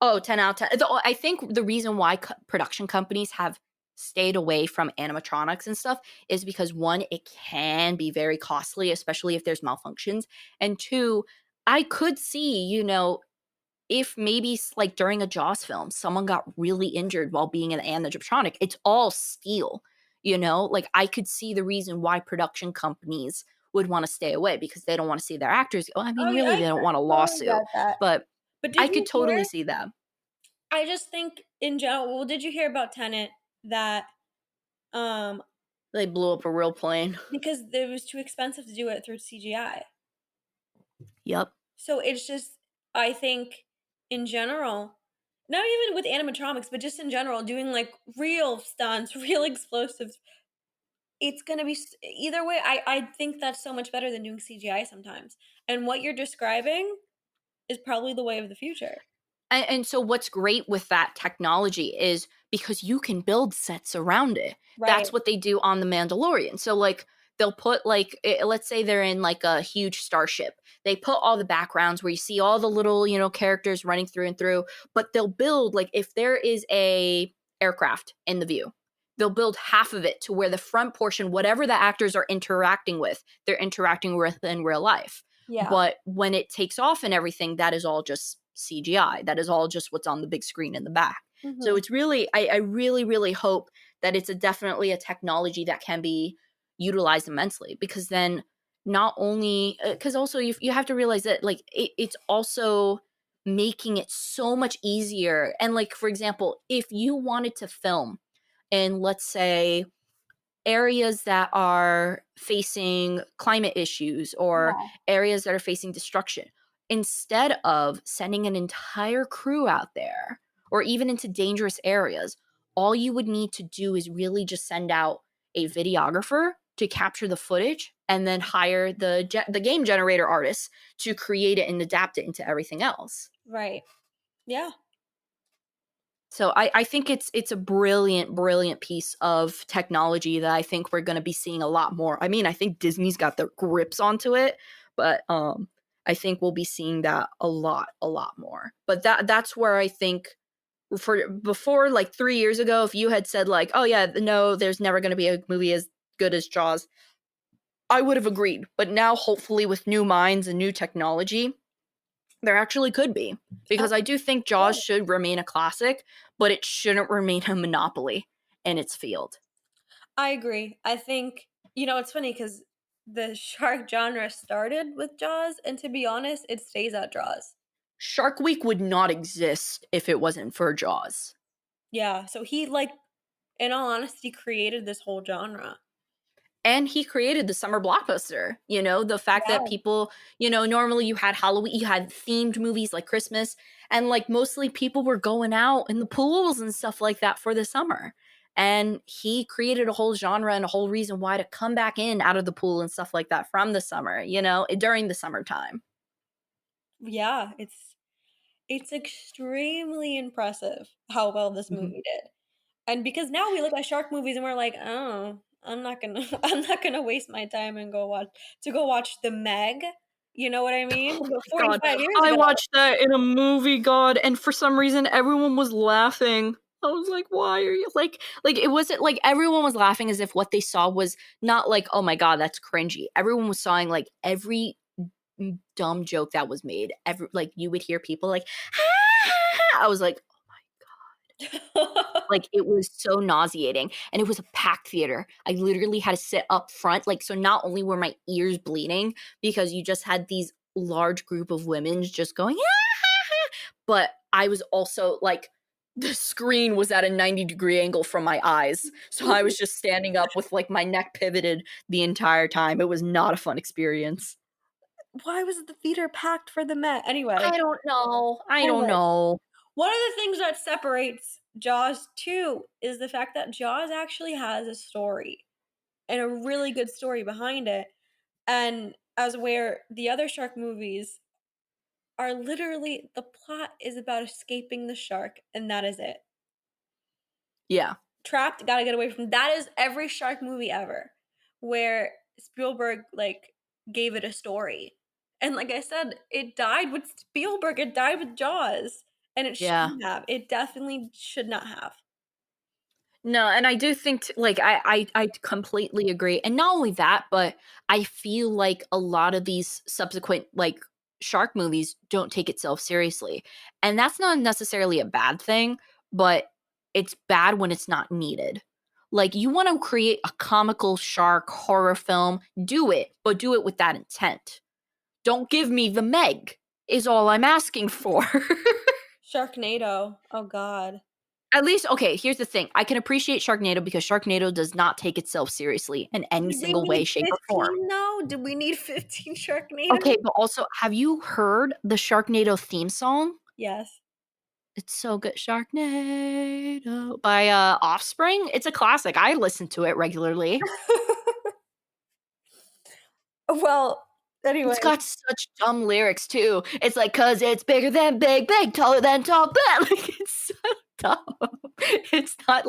Oh, 10 out of 10. I think the reason why production companies have stayed away from animatronics and stuff is because one, it can be very costly, especially if there's malfunctions. And two, I could see, if maybe like during a Jaws film, someone got really injured while being an animatronic, it's all steel, Like I could see the reason why production companies would want to stay away because they don't want to see their actors. Oh, I mean, Oh, yeah, really, they don't want a totally lawsuit, get that. but But I did could you hear? totally see that. I just think in general, well, did you hear about Tenet that um They blew up a real plane. because it was too expensive to do it through CGI. Yep. So it's just, I think in general, not even with animatronics, but just in general, doing like real stunts, real explosives, it's gonna be either way. I think that's so much better than doing CGI sometimes. And what you're describing is probably the way of the future. And so what's great with that technology is because you can build sets around it. Right. That's what they do on The Mandalorian. So like they'll put like let's say they're in like a huge starship. They put all the backgrounds where you see all the little, characters running through and through, but they'll build like if there is a aircraft in the view, they'll build half of it to where the front portion, whatever the actors are interacting with, they're interacting with in real life. Yeah. But when it takes off and everything, that is all just CGI. That is all just what's on the big screen in the back. So Hmm. it's really, I really, really hope that it's definitely a technology that can be utilized immensely because then not only, because also you have to realize that like it's also making it so much easier. And like, for example, if you wanted to film in, let's say, areas that are facing climate issues or Yeah. areas that are facing destruction instead of sending an entire crew out there or even into dangerous areas, all you would need to do is really just send out a videographer to capture the footage and then hire the game generator artists to create it and adapt it into everything else. Right. Yeah. So I think it's a brilliant, brilliant piece of technology that I think we're gonna be seeing a lot more. I mean, I think Disney's got their grips onto it, but I think we'll be seeing that a lot more. But that's where I think for before like 3 years ago, if you had said like, oh yeah, no, there's never gonna be a movie as good as Jaws, I would have agreed. But now hopefully with new minds and new technology, there actually could be. Oh, Because I do think Jaws good. should remain a classic, but it shouldn't remain a monopoly in its field. I agree. I think, it's funny because the shark genre started with Jaws, and to be honest, it stays at Jaws. Shark Week would not exist if it wasn't for Jaws. Yeah. So he, like, in all honesty, created this whole genre. And he created the summer blockbuster. The fact that Yeah. people, normally you had Halloween, you had themed movies like Christmas, and like mostly people were going out in the pools and stuff like that for the summer. And he created a whole genre and a whole reason why to come back in out of the pool and stuff like that from the summer, during the summertime. Yeah, it's extremely impressive how well this Mhm. movie did. And because now we look at shark movies and we're like, "Oh, I'm not gonna I'm not gonna waste my time and go watch The Meg." You know what I mean? Oh But my god. 45 years I ago. watched that in a movie, god, and for some reason everyone was laughing. I was like, why are you like it wasn't like everyone was laughing as if what they saw was not like, oh my god, that's cringy. Everyone was sawing like every dumb joke that was made. Every like you would hear people like, I was like, it was so nauseating, and it was a packed theater. I literally had to sit up front, like, so not only were my ears bleeding because you just had these large group of women just going, but I was also, like, the screen was at a 90-degree angle from my eyes, so I was just standing up with, like, my neck pivoted the entire time. It was not a fun experience. Why was the theater packed for The Met? Anyway. I don't know. I don't Anyway, know. one of the things that separates Jaws 2 is the fact that Jaws actually has a story and a really good story behind it. And as where the other shark movies are literally the plot is about escaping the shark and that is it. Yeah. Trapped, gotta get away from that is every shark movie ever where Spielberg like gave it a story. And like I said, it died with Spielberg, it died with Jaws. And it Yeah. shouldn't have. It definitely should not have. No, and I do think like I completely agree. And not only that, but I feel like a lot of these subsequent like shark movies don't take itself seriously. And that's not necessarily a bad thing, but it's bad when it's not needed. Like you want to create a comical shark horror film, do it, but do it with that intent. Don't give me the Meg is all I'm asking for. Sharknado. Oh god. At least, okay, here's the thing. I can appreciate Sharknado because Sharknado does not take itself seriously in any Did we single need way, shape, or form. 15 though? Did we need 15 Sharknadoes? Okay, but also, have you heard the Sharknado theme song? Yes. It's so good. Sharknado by Offspring. It's a classic. I listen to it regularly. Well, anyway. It's got such dumb lyrics too. It's like, cause it's bigger than big, big, taller than tall, but like it's so dumb. It's not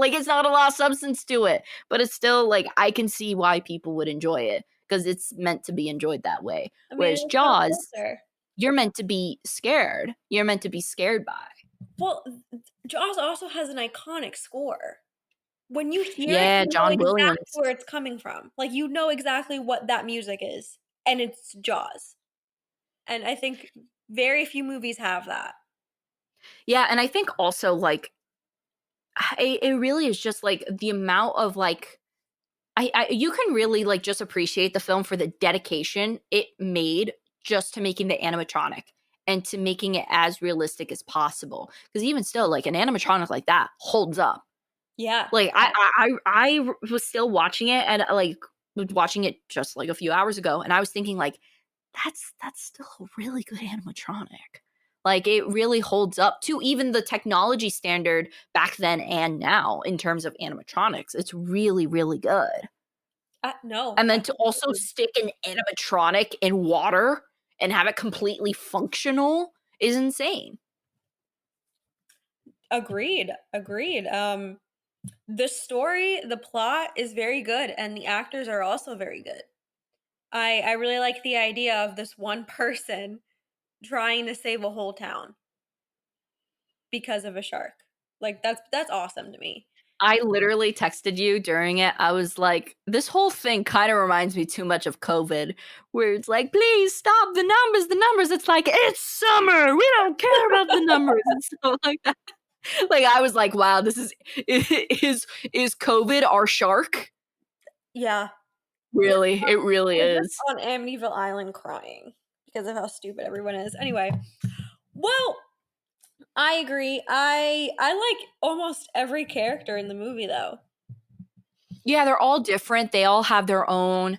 a lot of substance to it, but it's still like I can see why people would enjoy it because it's meant to be enjoyed that way. I mean, Whereas it's pop Jaws, culture. you're meant to be scared. You're meant to be scared by. Well, Jaws also has an iconic score. When you hear it, Yeah, you know John exactly Williams. where it's coming from. Like, you know exactly what that music is, and it's Jaws. And I think very few movies have that. Yeah, and I think also like it really is just like the amount of like I you can really like just appreciate the film for the dedication it made just to making the animatronic and to making it as realistic as possible. Because even still, like an animatronic like that holds up. Yeah. Like I was still watching it and like was watching it just like a few hours ago, and I was thinking like that's still a really good animatronic. Like it really holds up to even the technology standard back then and now in terms of animatronics. It's really, really good. No. And then to also stick an animatronic in water and have it completely functional is insane. Agreed. Agreed. The story, the plot is very good, and the actors are also very good. I really like the idea of this one person trying to save a whole town because of a shark. Like that's awesome to me. I literally texted you during it. I was like, this whole thing kind of reminds me too much of COVID, where it's like, please stop the numbers, the numbers. It's like, it's summer. We don't care about the numbers and stuff like that. Like, I was like, wow, this is COVID our shark? Yeah. Really? It really We're just is. on Amityville Island crying because of how stupid everyone is. Anyway, well, I agree. I like almost every character in the movie though. Yeah, they're all different. They all have their own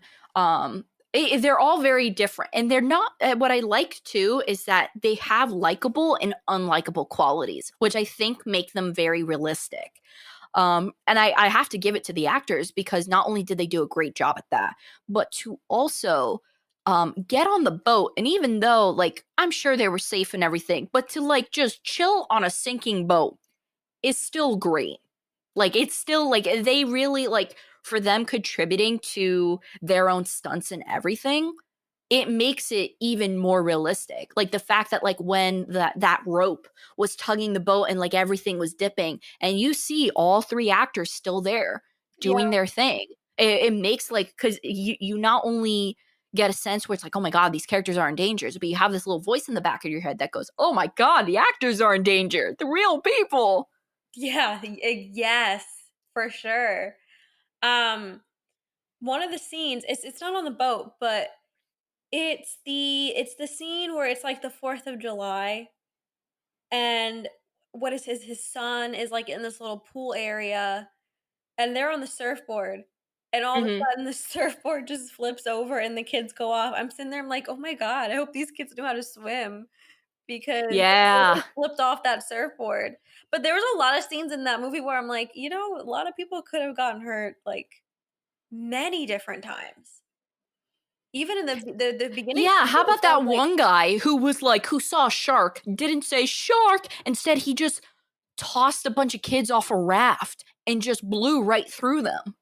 they're all very different. And they're not what I like too is that they have likable and unlikable qualities, which I think make them very realistic. And I have to give it to the actors because not only did they do a great job at that, but to also get on the boat. And even though, like, I'm sure they were safe and everything, but to like just chill on a sinking boat is still great. Like, it's still like they really like for them contributing to their own stunts and everything, it makes it even more realistic. Like the fact that like when that rope was tugging the boat and like everything was dipping and you see all three actors still there Yeah. doing their thing. It makes like because you not only get a sense where it's like, oh my God, these characters are in danger, but you have this little voice in the back of your head that goes, oh my God, the actors are in danger. The real people. Yeah, yes, for sure. Um, one of the scenes, it's not on the boat, but it's the scene where it's like the 4th of July and what is his son is like in this little pool area and they're on the surfboard and all of a Mhm. sudden the surfboard just flips over and the kids go off. I'm sitting there, I'm like, "Oh my God, I hope these kids know how to swim." Because they Yeah. flipped off that surfboard. But there was a lot of scenes in that movie where I'm like, a lot of people could have gotten hurt, like, many different times. Even in the beginning Yeah, scenes, how it was about all that like one guy who was like, who saw a shark, didn't say shark, instead he just tossed a bunch of kids off a raft and just blew right through them.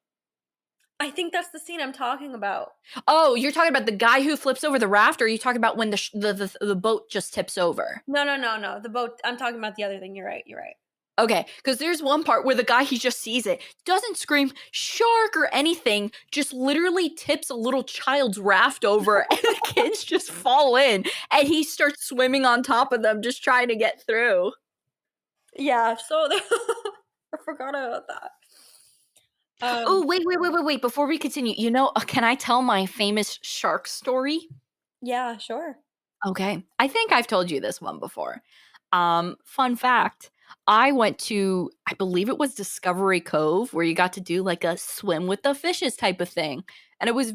I think that's the scene I'm talking about. Oh, you're talking about the guy who flips over the raft, or are you talking about when the boat just tips over? No, no, no, no, the boat I'm talking about the other thing, you're right. Okay, because there's one part where the guy, he just sees it, doesn't scream shark or anything, just literally tips a little child's raft over, and the kids just fall in, and he starts swimming on top of them, just trying to get through. Yeah, so I forgot about that. Oh, Um, wait. Before we continue, you know, can I tell my famous shark story? yeah, sure. Okay. I think I've told you this one before. Fun fact. I went to, I believe it was Discovery Cove, where you got to do like a swim with the fishes type of thing. And it was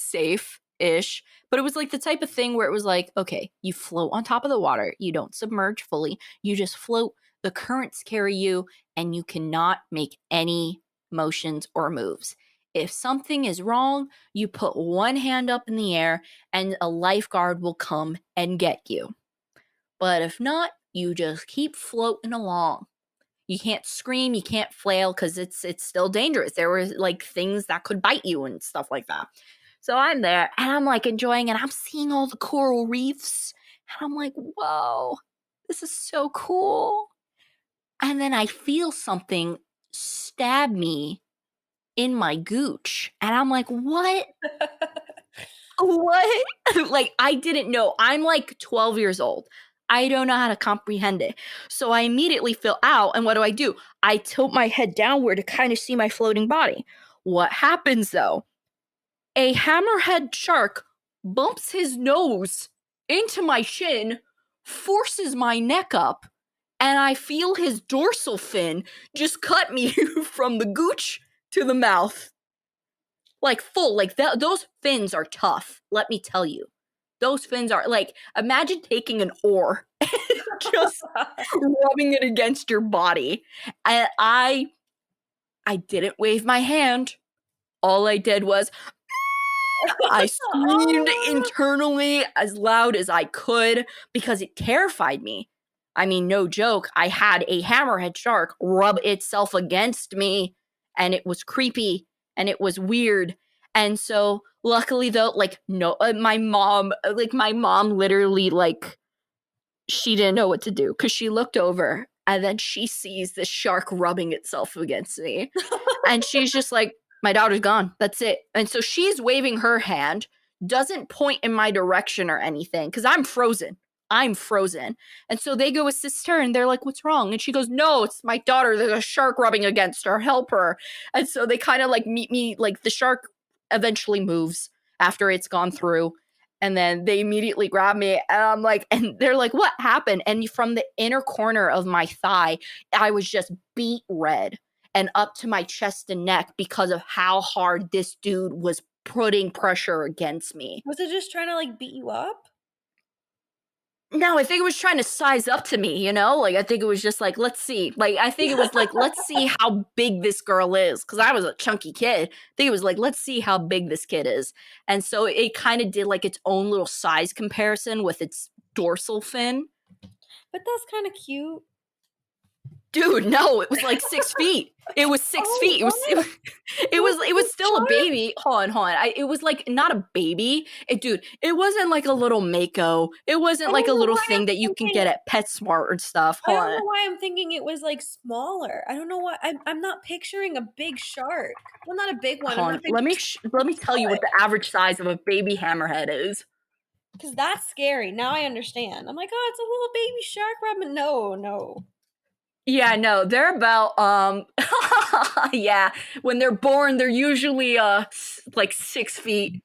safe-ish, but it was like the type of thing where it was like, okay, you float on top of the water, you don't submerge fully, you just float, the currents carry you, and you cannot make any motions or moves. If something is wrong, you put one hand up in the air and a lifeguard will come and get you. But if not, you just keep floating along. You can't scream, you can't flail because it's still dangerous. There were like things that could bite you and stuff like that. So I'm there and I'm like enjoying it. I'm seeing all the coral reefs and I'm like, whoa, this is so cool. And then I feel something stab me in my gooch. And I'm like, what? What? Like, I didn't know. I'm like 12 years old. I don't know how to comprehend it. So I immediately feel out. And what do? I tilt my head downward to kind of see my floating body. What happens though? A hammerhead shark bumps his nose into my shin, forces my neck up, and I feel his dorsal fin just cut me from the gooch to the mouth. Like full, like those fins are tough. Let me tell you, those fins are like, imagine taking an oar, and just rubbing it against your body. And I didn't wave my hand. All I did was I screamed Oh, internally as loud as I could because it terrified me. I mean, no joke. I had a hammerhead shark rub itself against me, and it was creepy and it was weird. And so, luckily, though, like, no, my mom literally, like, she didn't know what to do because she looked over and then she sees the shark rubbing itself against me. And she's just like, my daughter's gone. That's it. And so she's waving her hand, doesn't point in my direction or anything because I'm frozen. I'm frozen. And so they go assist her and they're like, what's wrong? And she goes, no, it's my daughter. There's a shark rubbing against her. Help her. And so they kind of like meet me, like the shark eventually moves after it's gone through. And then they immediately grab me and I'm like, and they're like, what happened? And from the inner corner of my thigh, I was just beet red and up to my chest and neck because of how hard this dude was putting pressure against me. was it just trying to like beat you up? No, I think it was trying to size up to me, you know? Like, I think it was just like, let's see. Like, I think it was like, let's see how big this girl is. Cause I was a chunky kid. I think it was like, let's see how big this kid is. And so it kind of did like its own little size comparison with its dorsal fin. But that's kind of cute. Dude, no, it was like 6 feet. It was 6 Oh, feet. It was, it was, it was still a shark? baby. Hold on. It was like not a baby. Dude, it wasn't like a little Mako. It wasn't I like a don't know little why I'm thing that you can thinking. get at PetSmart and stuff. I Hold don't on. know why I'm thinking it was like smaller. I don't know why. I'm not picturing a big shark. Well, not a big one. I'm Hold not on. Let me tell you what the average size of a baby hammerhead is. because that's scary. Now I understand. I'm like, oh, it's a little baby shark rabbit. No, no. Yeah, no, they're about yeah. When they're born, they're usually like 6 feet.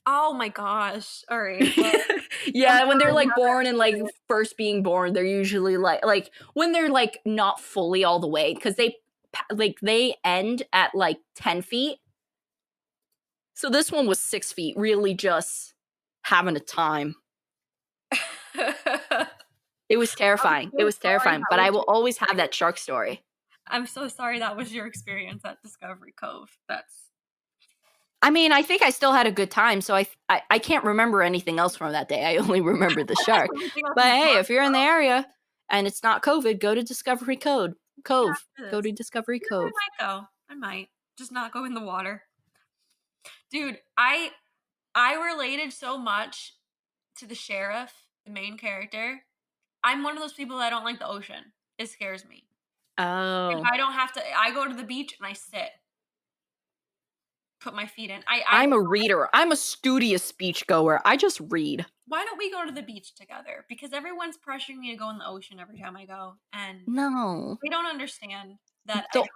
Oh my gosh. All right. Well, I'm Yeah, when they're sorry to like have that born and like experience. first being born, they're usually like when they're like not fully all the way because they end at like 10 feet. So this one was 6 feet, really just having a time. It was I'm terrifying. It so was sorry terrifying, that but I was will your always have that experience. shark story. I'm so sorry that was your experience at Discovery Cove. That's I mean, I think I still had a good time, so I can't remember anything else from that day. I only remember the shark. everything else But is hey, dark. if you're in the area and it's not COVID, go to Discovery Cove. Yeah, it Go is. to Discovery Yeah, I Cove. might go. I might just not go in the water. Dude, I related so much to the sheriff, the main character. I'm one of those people that don't like the ocean. It scares me. If Oh. I don't have to, I go to the beach and I sit, put my feet in. I'm a reader. I'm a studious speech goer. I just read. Why don't we go to the beach together? Because everyone's pressuring me to go in the ocean every time I go, and No. they don't understand that I The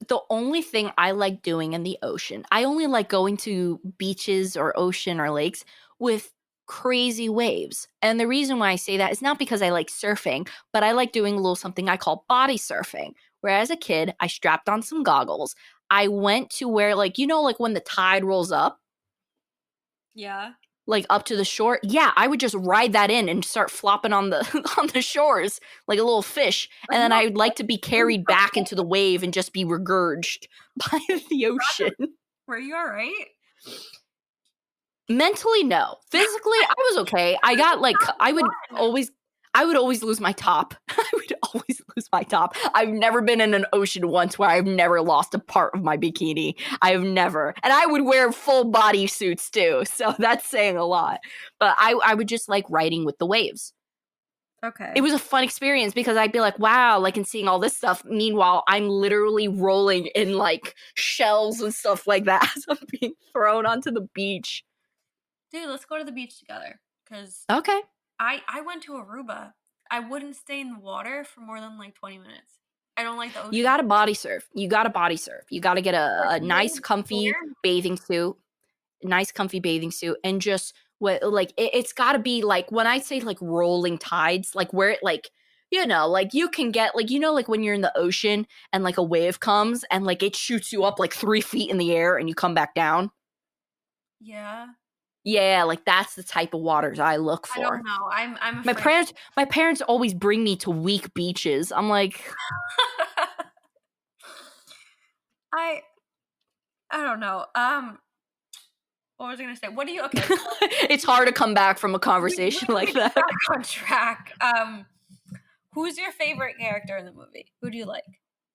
the only thing I like doing in the ocean, I only like going to beaches or ocean or lakes with crazy waves. And the reason why I say that is not because I like surfing, but I like doing a little something I call body surfing. Where as a kid, I strapped on some goggles. I went to where, like, you know, like when the tide rolls up, yeah. like up to the shore. Yeah, I would just ride that in and start flopping on the on the shores like a little fish. Are And you then I'd okay? like to be Were you carried back okay? into the wave and just be regurged by the ocean. Were you all right? Mentally, no. Physically, I was okay. I got like Fun. I would always lose my top. I would always lose my top. I've never been in an ocean once where I've never lost a part of my bikini. I've never. And I would wear full body suits too. So that's saying a lot. But I would just like riding with the waves. Okay. It was a fun experience because I'd be like, wow, like and seeing all this stuff. Meanwhile, I'm literally rolling in like shells and stuff like that as I'm being thrown onto the beach. Dude, let's go to the beach together. Because Okay. I went to Aruba. I wouldn't stay in the water for more than like 20 minutes. I don't like the ocean. You got to body surf. You got to body surf. You got to get a nice, comfy Where? bathing suit, and just what like it's got to be like when I say like rolling tides, like where it like you know like you can get like you know like when you're in the ocean and like a wave comes and like it shoots you up like 3 feet in the air and you come back down. Yeah. Yeah, like that's the type of waters I look I don't for. know. I'm My afraid. parents always bring me to weak beaches. I'm like, I I don't know. What was I gonna say? What do you okay? it's hard to come back from a We conversation need like to get that. back on track. Who's your favorite character in the movie? Who do you like?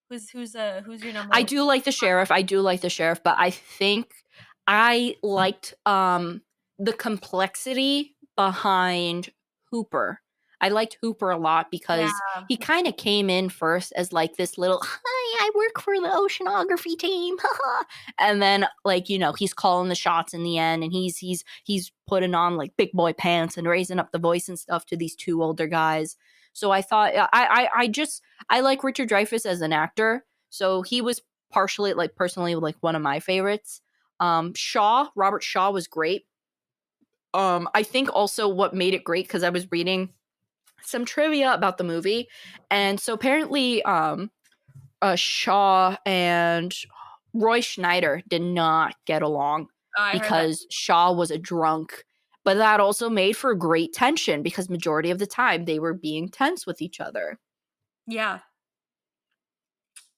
Who's your number I one? do like the sheriff. I do like the sheriff, but I think I liked the complexity behind Hooper. I liked Hooper a lot Yeah. because he kind of came in first as like this little, hi, I work for the oceanography team. and then like, you know, he's calling the shots in the end and he's putting on like big boy pants and raising up the voice and stuff to these two older guys. So I thought I like Richard Dreyfuss as an actor. So he was partially like personally like one of my favorites. Robert Shaw was great. I think also what made it great because I was reading some trivia about the movie, and so apparently, Shaw and Roy Schneider did not get along Oh, I heard that. because Shaw was a drunk. But that also made for great tension because majority of the time they were being tense with each other. Yeah.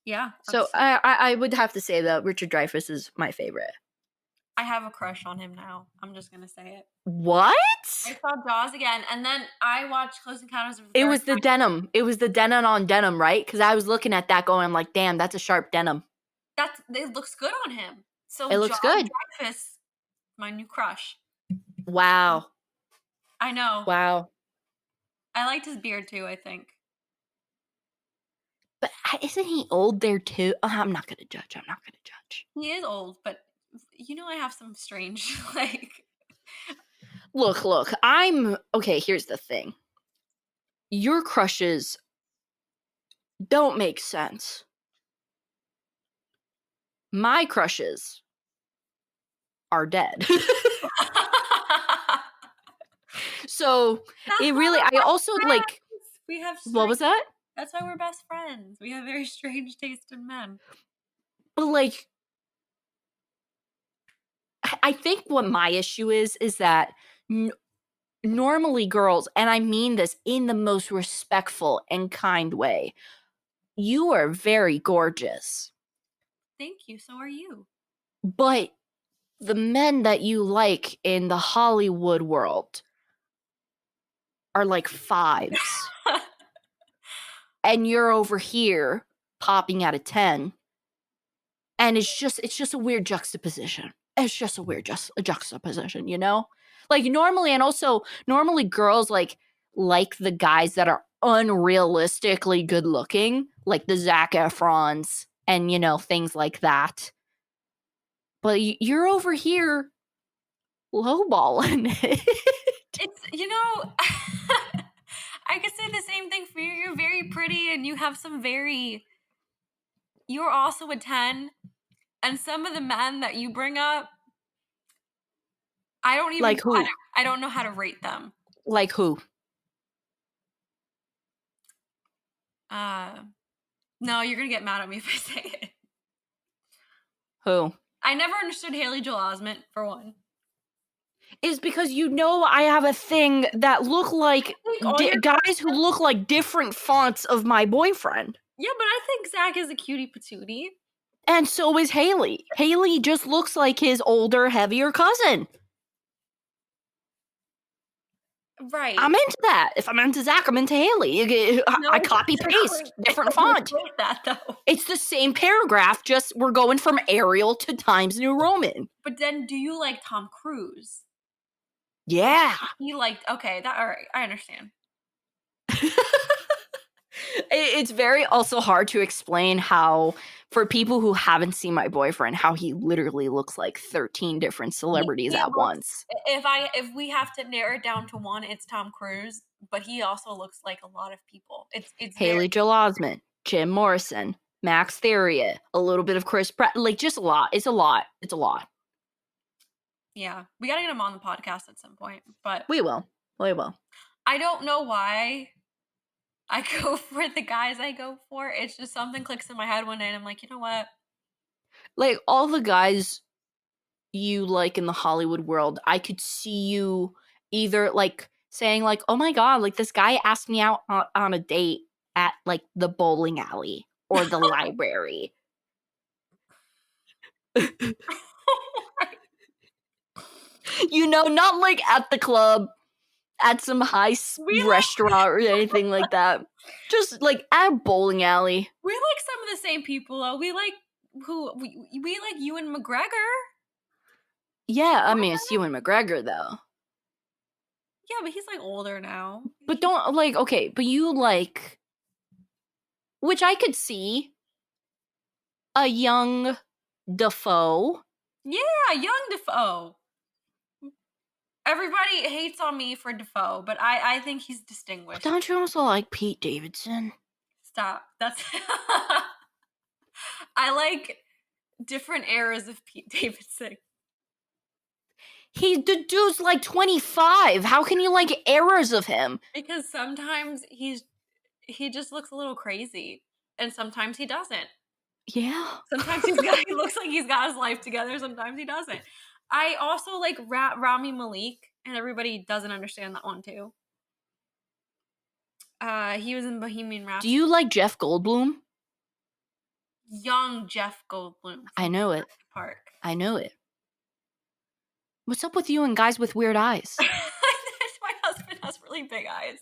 Yeah. So I would have to say that Richard Dreyfuss is my favorite. I have a crush on him now. I'm just gonna say it. What? I saw JAWS again, and then I watched Close Encounters of the It Third was the Kind. denim. It was the denim on denim, right? Because I was looking at that going, I'm like, damn, that's a sharp denim. It looks good on him. So It looks JAWS good. Dreyfuss, my new crush. Wow. I know. Wow. I liked his beard too, I think. But isn't he old there too? I'm not gonna judge. I'm not gonna judge. He is old, but I have some strange like. Look. Okay, here's the thing. Your crushes don't make sense. My crushes are dead. So it really, I also like. We have. What was that? That's why we're best friends. We have very strange taste in men. But like, I think what my issue is that normally girls, and I mean this in the most respectful and kind way, you are very gorgeous. Thank you. So are you. But the men that you like in the Hollywood world are like 5s. And you're over here popping out of 10. And it's just a weird juxtaposition. It's just a weird juxtaposition, you know? Like normally, and also normally girls like the guys that are unrealistically good looking, like the Zac Efrons and, things like that. But you're over here lowballing it. It's, I could say the same thing for you. You're very pretty and you have some you're also a 10. And some of the men that you bring up, I don't even like who? I don't know how to rate them. Like who? No, you're gonna get mad at me if I say it. Who? I never understood Haley Joel Osment, for one. Is because I have a thing that look like guys who look like different fonts of my boyfriend. Yeah, but I think Zach is a cutie patootie. And so is Haley. Haley just looks like his older, heavier cousin. Right. I'm into that. If I'm into Zach, I'm into Haley. I copy paste different font. That though. It's the same paragraph, just we're going from Arial to Times New Roman. But then, do you like Tom Cruise? Yeah. Okay, all right, I understand. It's very also hard to explain how, for people who haven't seen my boyfriend, how he literally looks like 13 different celebrities at once. If we have to narrow it down to one, it's Tom Cruise, but he also looks like a lot of people. It's Haley Joel Osment, Jim Morrison, Max Theria, a little bit of Chris Pratt, like just a lot. It's a lot. Yeah, we gotta get him on the podcast at some point, but we will. I don't know why I go for the guys I go for. It's just something clicks in my head one day and I'm like, you know what? Like all the guys you like in the Hollywood world, I could see you either like saying like, oh my God, like this guy asked me out on a date at like the bowling alley or the library. Not like at the club, at some high restaurant or anything like that. Just like at a bowling alley. We like some of the same people though. We like Ewan McGregor. Yeah, I mean it's Ewan McGregor though. Yeah, but he's like older now. But don't like okay, but you like, which I could see, a young Dafoe. Yeah, young Dafoe. Everybody hates on me for Dafoe, but I think he's distinguished. But don't you also like Pete Davidson? Stop. That's I like different eras of Pete Davidson. The dude's like 25. How can you like eras of him? Because sometimes he just looks a little crazy, and sometimes he doesn't. Yeah. Sometimes he looks like he's got his life together. Sometimes he doesn't. I also like Rami Malek. and everybody doesn't understand that one too. He was in Bohemian Rhapsody. Do you like Jeff Goldblum? Young Jeff Goldblum. I know it. Park. I know it. What's up with you and guys with weird eyes? My husband has really big eyes.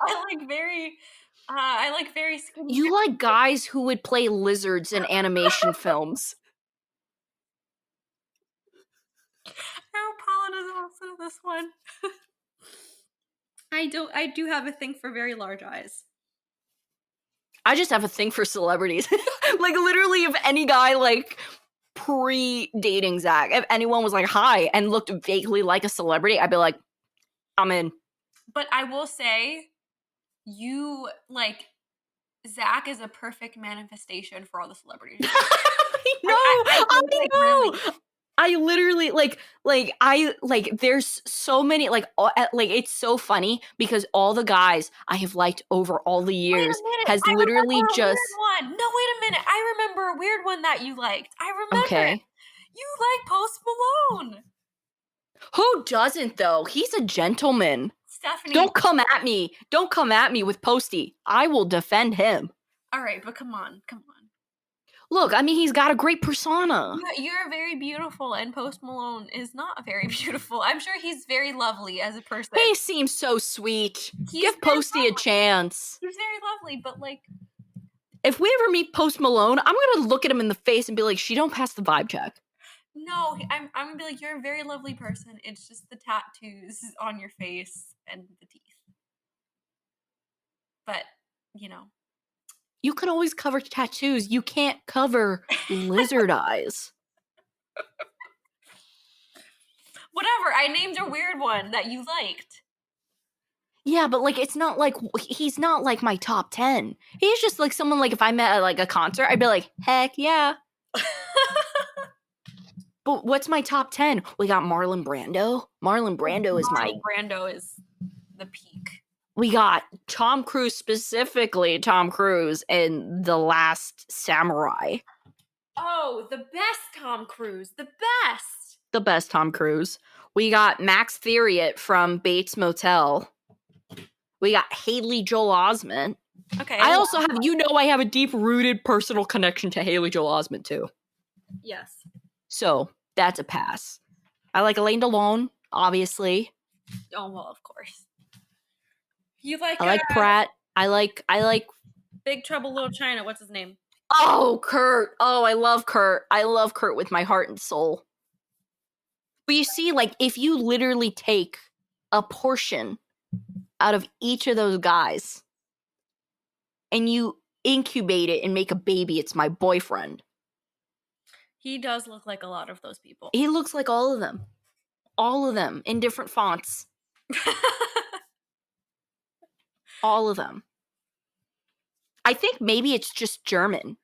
I like very skinny. You like guys who would play lizards in animation films. No, Paula doesn't listen to this one. I do have a thing for very large eyes. I just have a thing for celebrities. Like, literally, if any guy, like, pre-dating Zach, if anyone was like, hi, and looked vaguely like a celebrity, I'd be like, I'm in. But I will say, you, like, Zach is a perfect manifestation for all the celebrities. I know. I literally there's so many it's so funny because all the guys I have liked over all the years has literally just one. No, wait a minute. I remember a weird one that you liked. I remember. Okay. You like Post Malone. Who doesn't though? He's a gentleman. Stephanie. Don't come at me. Don't come at me with Posty. I will defend him. All right, but come on. Look, I mean, he's got a great persona. You're very beautiful, and Post Malone is not very beautiful. I'm sure he's very lovely as a person. He seems so sweet. Give Posty a chance. He's very lovely, but like... If we ever meet Post Malone, I'm going to look at him in the face and be like, she don't pass the vibe check. No, I'm going to be like, you're a very lovely person. It's just the tattoos on your face and the teeth. But, you know... You can always cover tattoos. You can't cover lizard eyes. Whatever. I named a weird one that you liked. Yeah, but like it's not like he's not like my top 10. He's just like someone like if I met at like a concert, I'd be like, heck yeah. But what's my top 10? We got Marlon Brando. Marlon Brando is the peak. We got Tom Cruise, specifically Tom Cruise in The Last Samurai. Oh, the best Tom Cruise. The best. The best Tom Cruise. We got Max Theriot from Bates Motel. We got Haley Joel Osment. Okay. I also have, I have a deep-rooted personal connection to Haley Joel Osment, too. Yes. So, that's a pass. I like Alain Delon, obviously. Oh, well, of course. I like Pratt. I like Big Trouble Little China. What's his name? Oh, Kurt. Oh, I love Kurt. I love Kurt with my heart and soul. But you see, like, if you literally take a portion out of each of those guys and you incubate it and make a baby, it's my boyfriend. He does look like a lot of those people. He looks like all of them. All of them in different fonts. All of them. I think maybe it's just German.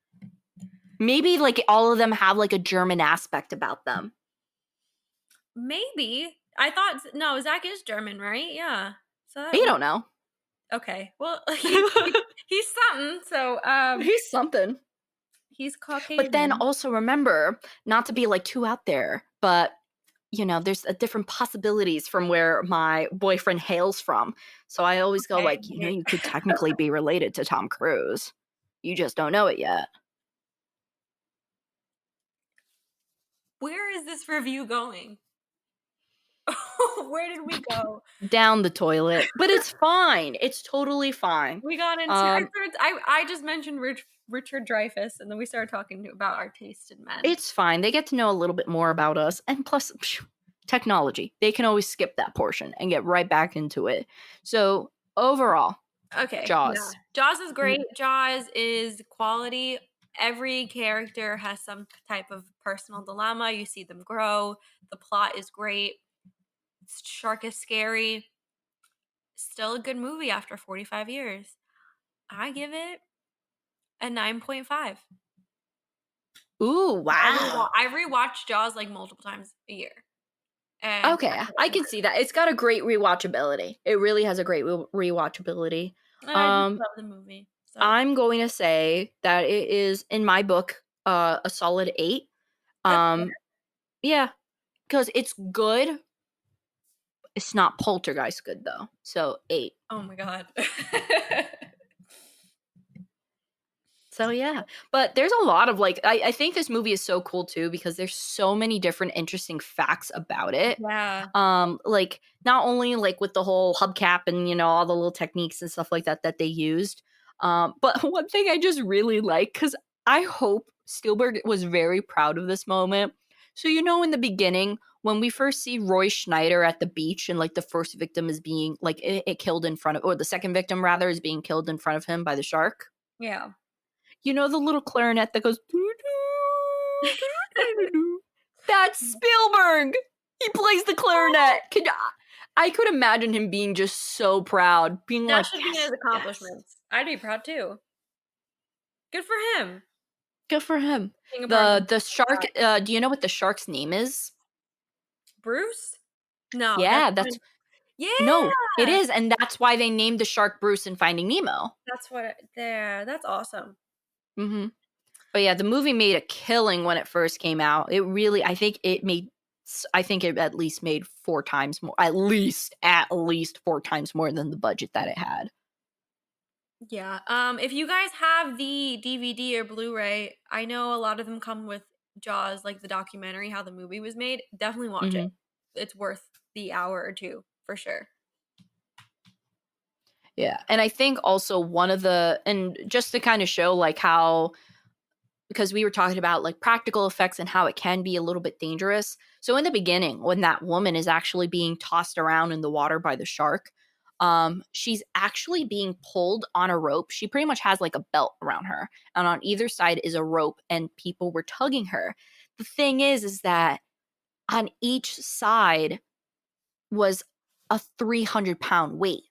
Maybe like all of them have like a German aspect about them. Maybe. I thought, no, Zach is German, right? Yeah. So you don't know. Okay. Well, he's something. So he's something. He's Caucasian. But then also remember, not to be like too out there, but there's different possibilities from where my boyfriend hails from. So I always go like, you could technically be related to Tom Cruise. You just don't know it yet. Where is this review going? Where did we go? Down the toilet. But it's fine. It's totally fine. We got into I just mentioned Richard Dreyfuss, and then we started talking about our taste in men. It's fine. They get to know a little bit more about us. And plus, technology. They can always skip that portion and get right back into it. So, overall, okay, JAWS. Yeah. JAWS is great. JAWS is quality. Every character has some type of personal dilemma. You see them grow. The plot is great. Shark is scary. Still a good movie after 45 years. I give it a 9.5. Ooh, wow. I rewatched JAWS like multiple times a year. And okay, I can see that. It's got a great rewatchability. It really has a great rewatchability. I love the movie. So. I'm going to say that it is, in my book, a solid 8. Yeah, because it's good, It's not Poltergeist good though. So 8. Oh my god. So yeah, but there's a lot of like I think this movie is so cool too because there's so many different interesting facts about it. Yeah. Like not only like with the whole hubcap and all the little techniques and stuff like that that they used, but one thing I just really like because I hope Spielberg was very proud of this moment. So in the beginning when we first see Roy Schneider at the beach and like the first victim is being like it killed in front of, or the second victim rather is being killed in front of him by the shark. Yeah. The little clarinet that goes doo-doo, doo-doo-doo-doo-doo. That's Spielberg. He plays the clarinet. I could imagine him being just so proud, being That like, should be yes, his accomplishments. yes. I'd be proud too. Good for him. Good for him. Being a part of The shark. Do you know what the shark's name is? Bruce? No. Yeah, that's Yeah. no, it is, and that's why they named the shark Bruce in Finding Nemo. That's what that's awesome. Mm-hmm. But yeah, the movie made a killing when it first came out. It really, I think it at least made 4 times more, at least 4 times more than the budget that it had. Yeah. If you guys have the DVD or Blu-ray, I know a lot of them come with JAWS, like the documentary, how the movie was made. Definitely watch it. It's worth the hour or 2 for sure. Yeah. And I think also and just to kind of show like how, because we were talking about like practical effects and how it can be a little bit dangerous. So in the beginning, when that woman is actually being tossed around in the water by the shark, she's actually being pulled on a rope. She pretty much has like a belt around her, and on either side is a rope, and people were tugging her. The thing is that on each side was a 300-pound weight.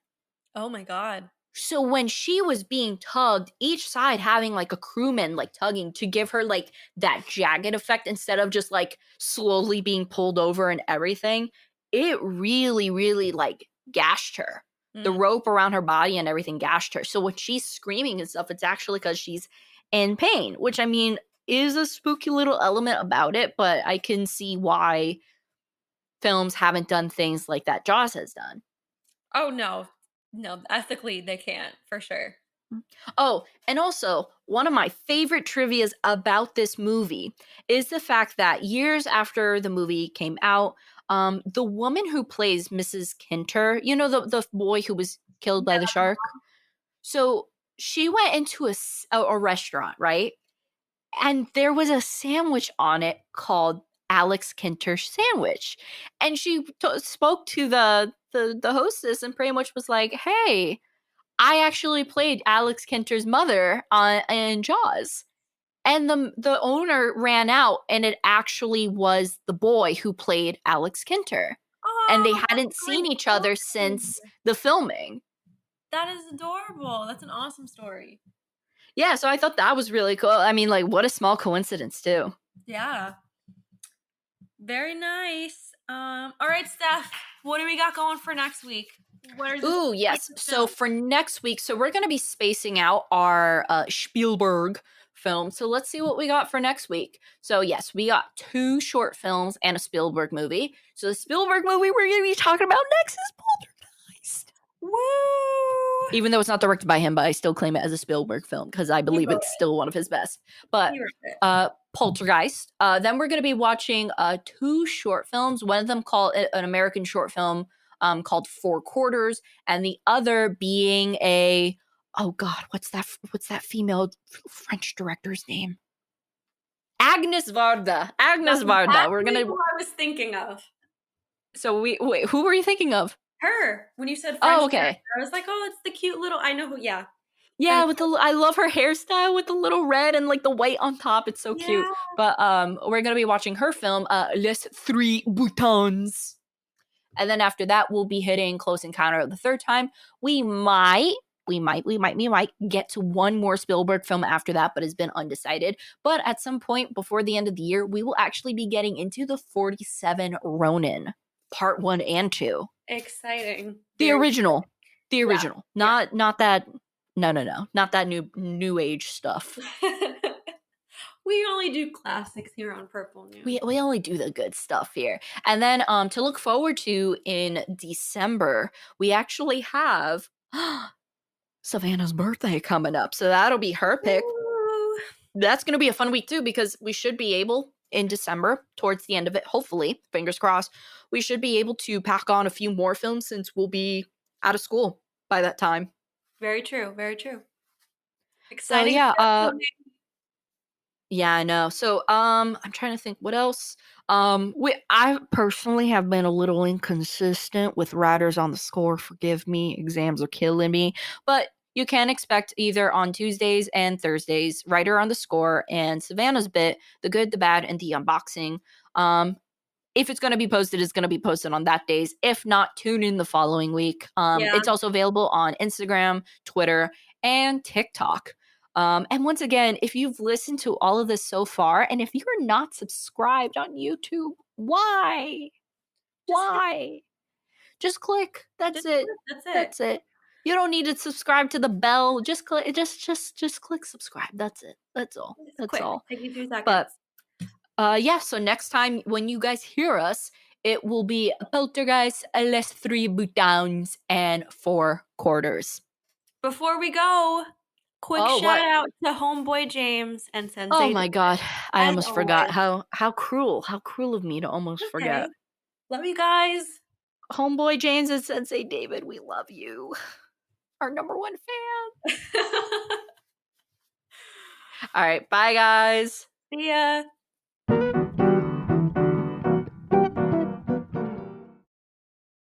Oh my god. So when she was being tugged, each side having like a crewman like tugging to give her like that jagged effect instead of just like slowly being pulled over and everything, it really, really like gashed her. The rope around her body and everything gashed her. So when she's screaming and stuff, it's actually because she's in pain, which I mean is a spooky little element about it, but I can see why films haven't done things like that JAWS has done. Oh no. No, ethically they can't, for sure. Oh, and also, one of my favorite trivias about this movie is the fact that years after the movie came out, the woman who plays Mrs. Kinter, the boy who was killed by the shark. So she went into a restaurant, right? And there was a sandwich on it called Alex Kinter sandwich. And she spoke to the hostess and pretty much was like, hey, I actually played Alex Kinter's mother in JAWS. And the owner ran out, and it actually was the boy who played Alex Kinter. Oh, And they hadn't seen each other since the filming. That is adorable. That's an awesome story. Yeah, so I thought that was really cool. I mean, like, what a small coincidence, too. Yeah. Very nice. All right, Steph, what do we got going for next week? Ooh, yes. So for next week, so we're going to be spacing out our Spielberg film. So let's see what we got for next week. So yes, we got 2 short films and a Spielberg movie. So the Spielberg movie we're going to be talking about next is Poltergeist. Woo! Even though it's not directed by him, but I still claim it as a Spielberg film because I believe it's still one of his best. But Poltergeist. Then we're going to be watching 2 short films. One of them called an American short film called 4 Quarters, and the other being what's that female French director's name? Agnes Varda. We're gonna. Who I was thinking of. So wait, who were you thinking of? Her. When you said French, okay. I was like, oh, it's the cute little. I know who. Yeah. Yeah, I love her hairstyle with the little red and like the white on top. It's so cute. But we're gonna be watching her film, Les Trois Boutons. And then after that, we'll be hitting Close Encounter of the Third Time. We might get to one more Spielberg film after that, but it's been undecided. But at some point before the end of the year, we will actually be getting into the 47 Ronin, part 1 and 2. Exciting. The original. Not that. No. Not that new age stuff. We only do classics here on Purple News. We only do the good stuff here. And then to look forward to in December, we actually have Savannah's birthday coming up. So that'll be her pick. Ooh. That's going to be a fun week too, because we should be able in December, towards the end of it, hopefully, fingers crossed, we should be able to pack on a few more films since we'll be out of school by that time. Very true. Very true. Exciting. So yeah, yeah, I know. So I'm trying to think what else. I personally have been a little inconsistent with writers on the score. Forgive me, exams are killing me. But you can expect either on Tuesdays and Thursdays, writer on the score and Savannah's bit, the good, the bad, and the unboxing. If it's going to be posted, it's going to be posted on that days. If not, tune in the following week. It's also available on Instagram, Twitter, and TikTok. And once again, if you've listened to all of this so far, and if you're not subscribed on YouTube, why? Why? Just click. That's it. That's it. You don't need to subscribe to the bell. Just click. Just click subscribe. That's it. That's all. That's quick. all. Take you 2 seconds. But yeah. So next time when you guys hear us, it will be Poltergeist, less 3 boot-downs, and 4 quarters. Before we go, quick shout out to Homeboy James and Sensei. Oh my god, I almost forgot. How cruel of me to almost forget. Love you guys. Homeboy James and Sensei David, we love you. Our number 1 fan. All right, bye guys. See ya.